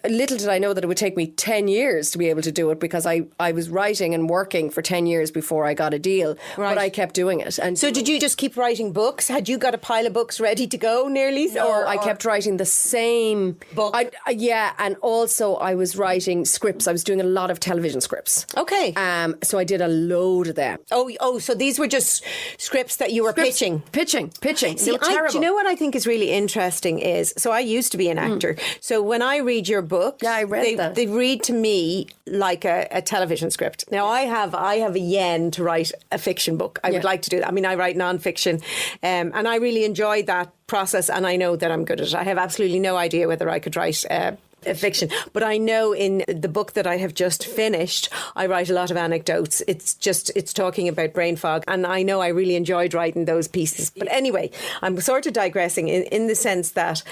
little did I know that it would take me 10 years to be able to do it, because I was writing and working for 10 years before I got a deal. Right. But I kept doing it. And so did you just keep writing books? Had you got a pile of books ready to go nearly? No, I kept writing the same book. And also I was writing scripts. I was doing a lot of television scripts. Okay. So I did a load of them. Oh, so these were just scripts that you were pitching. Pitching. See, do you know what I think is really interesting is, so I used to be an actor. So when I read your books, I read them. They read to me like a television script. Now I have a yen to write a fiction book. I would like to do that. I mean, I write non-fiction, and I really enjoy that process, and I know that I'm good at it. I have absolutely no idea whether I could write a fiction, but I know in the book that I have just finished, I write a lot of anecdotes. It's talking about brain fog, and I know I really enjoyed writing those pieces. But anyway, I'm sort of digressing in the sense that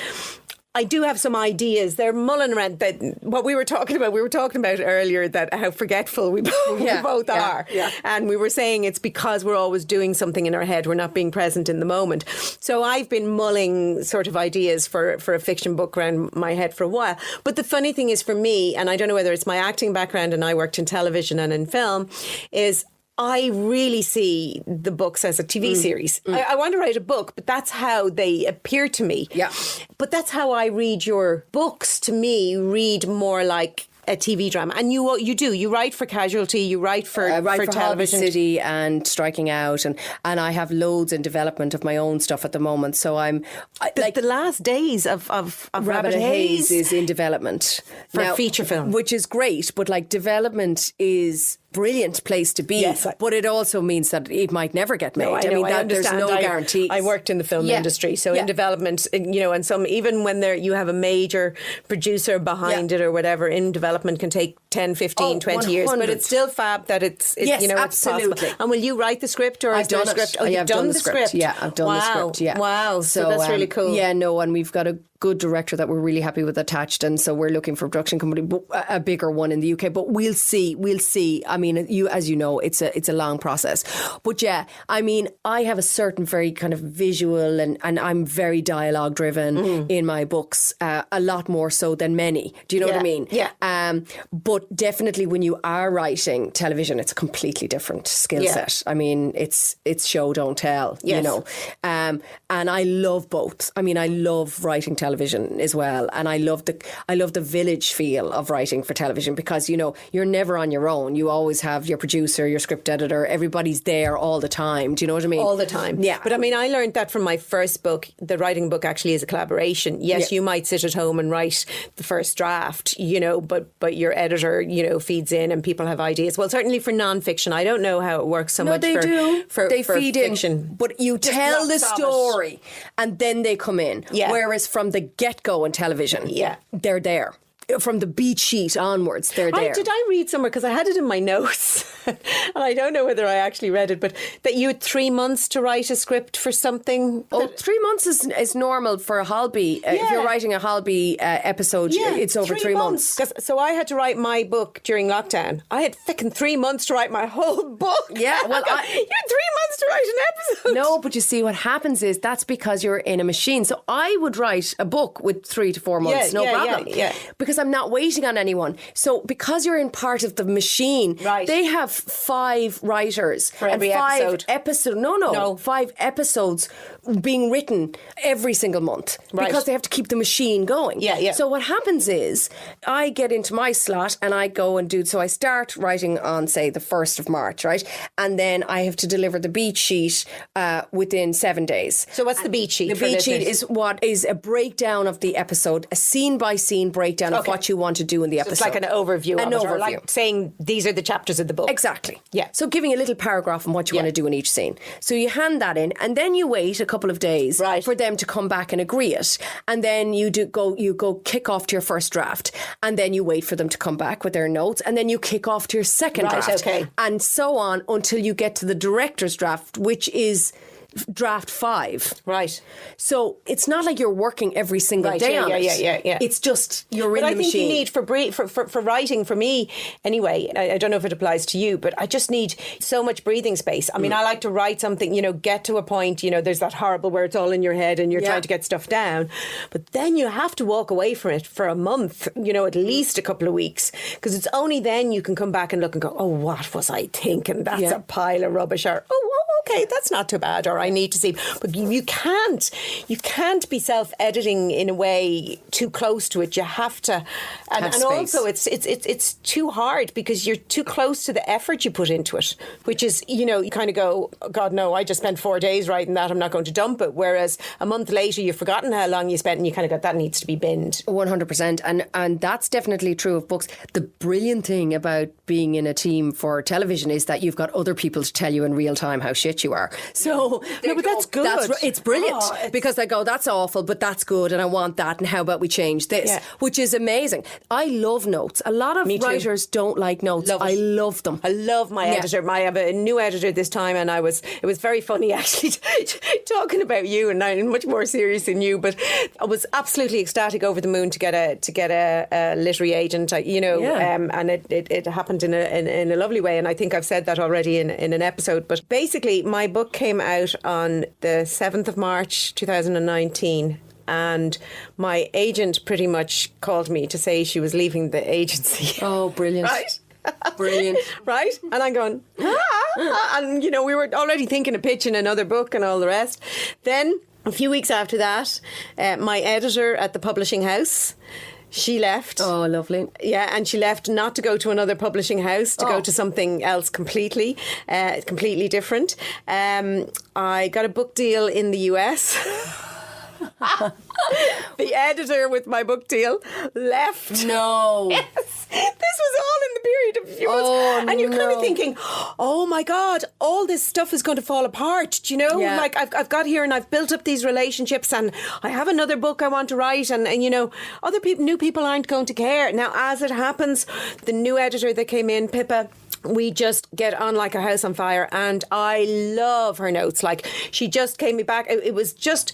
I do have some ideas. They're mulling around that what we were talking about. We were talking about earlier that how forgetful we both are. Yeah. And we were saying it's because we're always doing something in our head. We're not being present in the moment. So I've been mulling sort of ideas for a fiction book around my head for a while. But the funny thing is for me, and I don't know whether it's my acting background and I worked in television and in film, is I really see the books as a TV series. I want to write a book, but that's how they appear to me. Yeah. But that's how I read your books. To me, read more like a TV drama. And you do. You write for Casualty, you write for television. City and Striking Out, and I have loads in development of my own stuff at the moment. So I'm like the last days of Rabbit Haze is in development for feature film, which is great. But like development is brilliant place to be. Yes, but it also means that it might never get made. No, I know, I there's no guarantees. I worked in the film industry, so in development, and some, even when you have a major producer behind it or whatever, in development can take 10, 15, 20 years, but it's still fab that it's absolutely. It's possible. And will you write the script, or I've is there a done script? it. Oh, I've you've done the script. Yeah, I've done the script. Yeah. Wow. So that's really cool. Yeah, no, and we've got a good director that we're really happy with attached, and so we're looking for a production company, a bigger one in the UK. But we'll see. I mean, as you know, it's a long process. But yeah, I mean, I have a certain very kind of visual and I'm very dialogue driven in my books, a lot more so than many. Do you know what I mean? Yeah. But definitely when you are writing television, it's a completely different skill set. I mean, it's show, don't tell, you know. And I love both. I mean, I love writing television as well, and I love the village feel of writing for television, because you're never on your own. You always have your producer, your script editor, everybody's there all the time. Do you know what I mean? All the time. Yeah. But I mean, I learned that from my first book. The writing book actually is a collaboration. Yes, you might sit at home and write the first draft, but your editor, feeds in and people have ideas. Well, certainly for non-fiction, I don't know how it works so much. They do. They for feed fiction. in, but you tell the story and then they come in. Yeah. Whereas from the get-go in television, they're there. From the beat sheet onwards, they're there. Did I read somewhere, because I had it in my notes, and I don't know whether I actually read it, but that you had 3 months to write a script for something? 3 months is normal for a Holby. If you're writing a Holby episode, it's over 3 months. So I had to write my book during lockdown. I had fucking 3 months to write my whole book. Yeah, well, you had 3 months to write an episode. No, but you see, what happens is that's because you're in a machine. So I would write a book with 3 to 4 months, no problem. Yeah. Because I'm not waiting on anyone. So because you're in part of the machine, they have 5 writers for every episode. No, 5 episodes being written every single month, because they have to keep the machine going. Yeah. So what happens is I get into my slot and I go and so I start writing on, say, the 1st of March, right? And then I have to deliver the beat sheet within 7 days. So what's the beat sheet? The beat sheet is what is a breakdown of the episode, a scene by scene breakdown of what you want to do in the episode. So it's like an overview or like saying these are the chapters of the book. Exactly. Yeah. So giving a little paragraph on what you want to do in each scene. So you hand that in, and then you wait a couple of days for them to come back and agree it. And then you go kick off to your first draft, and then you wait for them to come back with their notes, and then you kick off to your second draft. Okay. And so on until you get to the director's draft, which is draft 5. Right. So it's not like you're working every single day on it. Yeah. It's just you're in the machine. But I think you need for writing, for me anyway, I don't know if it applies to you, but I just need so much breathing space. I mean, I like to write something, get to a point, there's that horrible where it's all in your head and you're trying to get stuff down. But then you have to walk away from it for a month, at least a couple of weeks, because it's only then you can come back and look and go, oh, what was I thinking? That's a pile of rubbish. Or, okay, that's not too bad, or I need to see. But you can't be self-editing in a way too close to it. You have to, and also it's too hard because you're too close to the effort you put into it, which is, you kind of go, oh, God, no, I just spent 4 days writing that, I'm not going to dump it. Whereas a month later, you've forgotten how long you spent and you kind of go, that needs to be binned. 100%. And that's definitely true of books. The brilliant thing about being in a team for television is that you've got other people to tell you in real time how shit you are. So but that's good. It's brilliant because I go, that's awful, but that's good, and I want that, and how about we change this? Which is amazing. I love notes. A lot of writers don't like notes. I love them. I love my editor. I have a new editor this time, and it was very funny actually talking about you, and I'm much more serious than you, but I was absolutely ecstatic, over the moon to get a literary agent. And it happened in a lovely way, and I think I've said that already in an episode. But basically, my book came out on the 7th of March 2019, and my agent pretty much called me to say she was leaving the agency. Oh, brilliant. Right? Brilliant. Right? And I'm going, and we were already thinking of pitching another book and all the rest. Then a few weeks after that, my editor at the publishing house, she left. Oh, lovely. Yeah, and she left not to go to another publishing house, to go to something else completely different. I got a book deal in the US. The editor with my book deal left. No. Yes. This was all in the period of a few months. And you're kind of thinking, oh my God, all this stuff is going to fall apart. Do you know? Yeah. Like I've got here and I've built up these relationships and I have another book I want to write and you know, other people, new people aren't going to care. Now, as it happens, the new editor that came in, Pippa, we just get on like a house on fire, and I love her notes. Like, she just came me back. It was just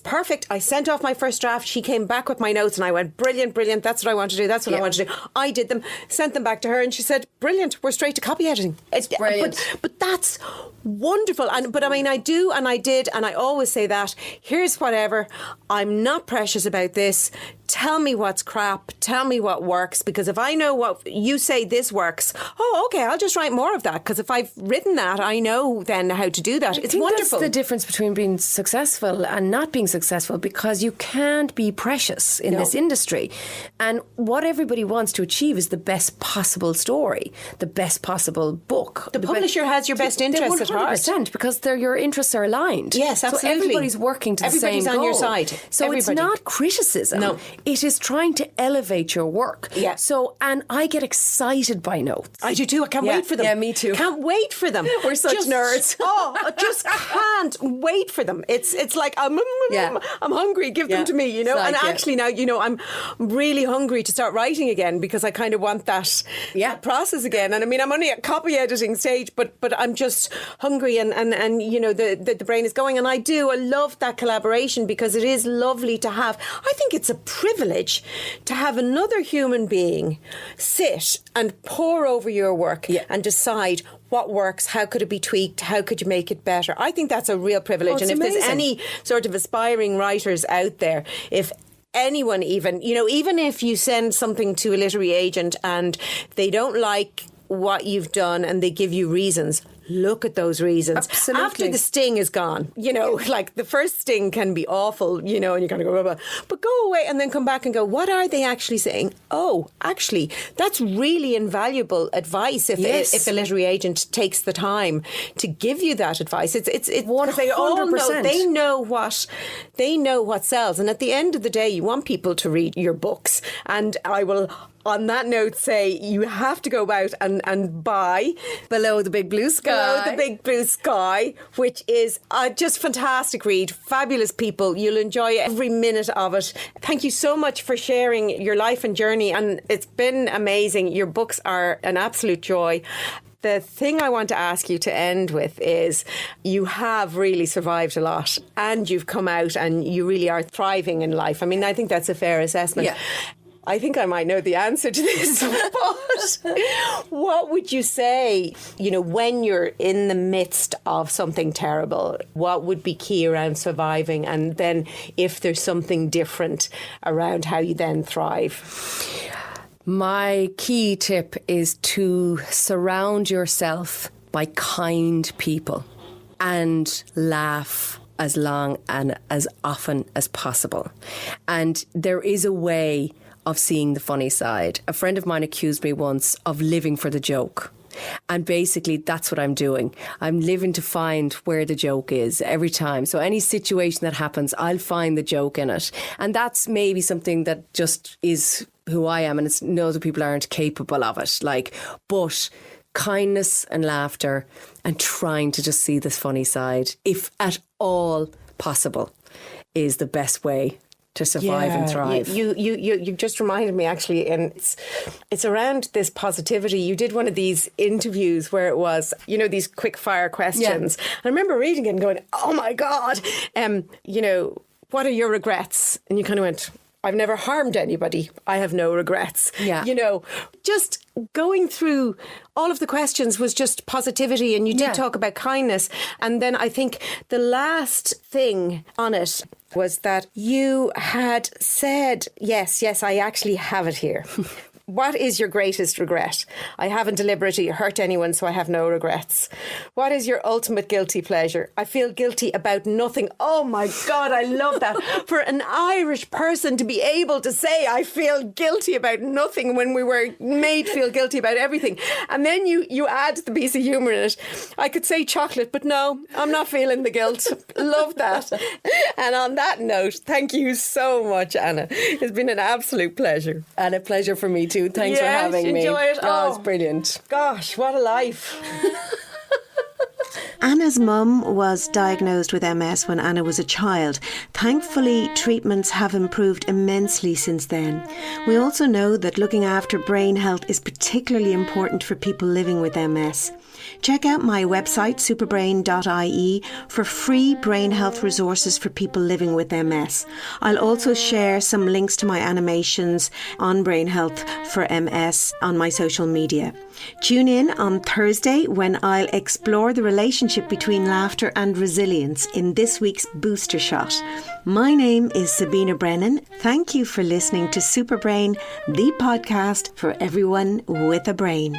perfect. I sent off my first draft. She came back with my notes, and I went, brilliant. That's what I want to do. That's what I want to do. I did them, sent them back to her, and she said, brilliant. We're straight to copy editing. It's brilliant. But that's wonderful. But I mean, I do, and I did, and I always say that. Here's whatever. I'm not precious about this. Tell me what's crap. Tell me what works. Because if I know what you say this works, okay, I'll just write more of that. Because if I've written that, I know then how to do that. It's wonderful. That's the difference between being successful and not being successful, because you can't be precious in this industry. And what everybody wants to achieve is the best possible story, the best possible book. The publisher has your best interests at heart. 100%, because your interests are aligned. Yes, absolutely. So everybody's working to the same goal. Everybody's on your side. So it's not criticism. No. It is trying to elevate your work. Yeah. So, and I get excited by notes. I do too. I can't wait for them. Yeah, me too. Can't wait for them. We're such nerds. I just can't wait for them. It's like, I'm hungry. Give them to me, you know. And actually now, you know, I'm really hungry to start writing again, because I kind of want that process again. And I mean, I'm only at copy editing stage, but I'm just hungry and you know, the brain is going. And I love that collaboration, because it is lovely to have. I think it's a privilege to have another human being sit and pore over your work and decide what works, how could it be tweaked, how could you make it better. I think that's a real privilege. And if there's any sort of aspiring writers out there, if anyone even if you send something to a literary agent and they don't like what you've done and they give you reasons, look at those reasons. Absolutely. After the sting is gone, you know, like the first sting can be awful, you know, and you kind of go, blah, blah. But go away and then come back and go, what are they actually saying? Oh, actually, that's really invaluable advice if the literary agent takes the time to give you that advice. It's 100%. They all know what sells. And at the end of the day, you want people to read your books. And I will, on that note, say you have to go out and buy Below the Big Blue Sky. Below the Big Blue Sky, which is just fantastic read. Fabulous people. You'll enjoy every minute of it. Thank you so much for sharing your life and journey. And it's been amazing. Your books are an absolute joy. The thing I want to ask you to end with is, you have really survived a lot and you've come out and you really are thriving in life. I mean, I think that's a fair assessment. Yeah. I think I might know the answer to this, but what would you say, you know, when you're in the midst of something terrible, what would be key around surviving? And then if there's something different around how you then thrive? My key tip is to surround yourself by kind people and laugh as long and as often as possible. And there is a way of seeing the funny side. A friend of mine accused me once of living for the joke. And basically that's what I'm doing. I'm living to find where the joke is every time. So any situation that happens, I'll find the joke in it. And that's maybe something that just is who I am, and it's no other people aren't capable of it. But kindness and laughter and trying to just see this funny side, if at all possible, is the best way to survive and thrive. You just reminded me, actually, and it's around this positivity. You did one of these interviews where it was, you know, these quick fire questions. And I remember reading it and going, oh my God, you know, what are your regrets? And you kind of went, I've never harmed anybody. I have no regrets. Yeah. You know, just going through all of the questions was just positivity, and you did talk about kindness. And then I think the last thing on it was that you had said, yes, I actually have it here. What is your greatest regret? I haven't deliberately hurt anyone, so I have no regrets. What is your ultimate guilty pleasure? I feel guilty about nothing. Oh my God, I love that. For an Irish person to be able to say, I feel guilty about nothing, when we were made feel guilty about everything. And then you add the piece of humour in it. I could say chocolate, but no, I'm not feeling the guilt. Love that. And on that note, thank you so much, Anna. It's been an absolute pleasure. And a pleasure for me too. Thanks for having me. Enjoy it. Oh, it's brilliant. Gosh, what a life. Anna's mum was diagnosed with MS when Anna was a child. Thankfully, treatments have improved immensely since then. We also know that looking after brain health is particularly important for people living with MS. Check out my website, superbrain.ie, for free brain health resources for people living with MS. I'll also share some links to my animations on brain health for MS on my social media. Tune in on Thursday when I'll explore the relationship between laughter and resilience in this week's Booster Shot. My name is Sabina Brennan. Thank you for listening to Superbrain, the podcast for everyone with a brain.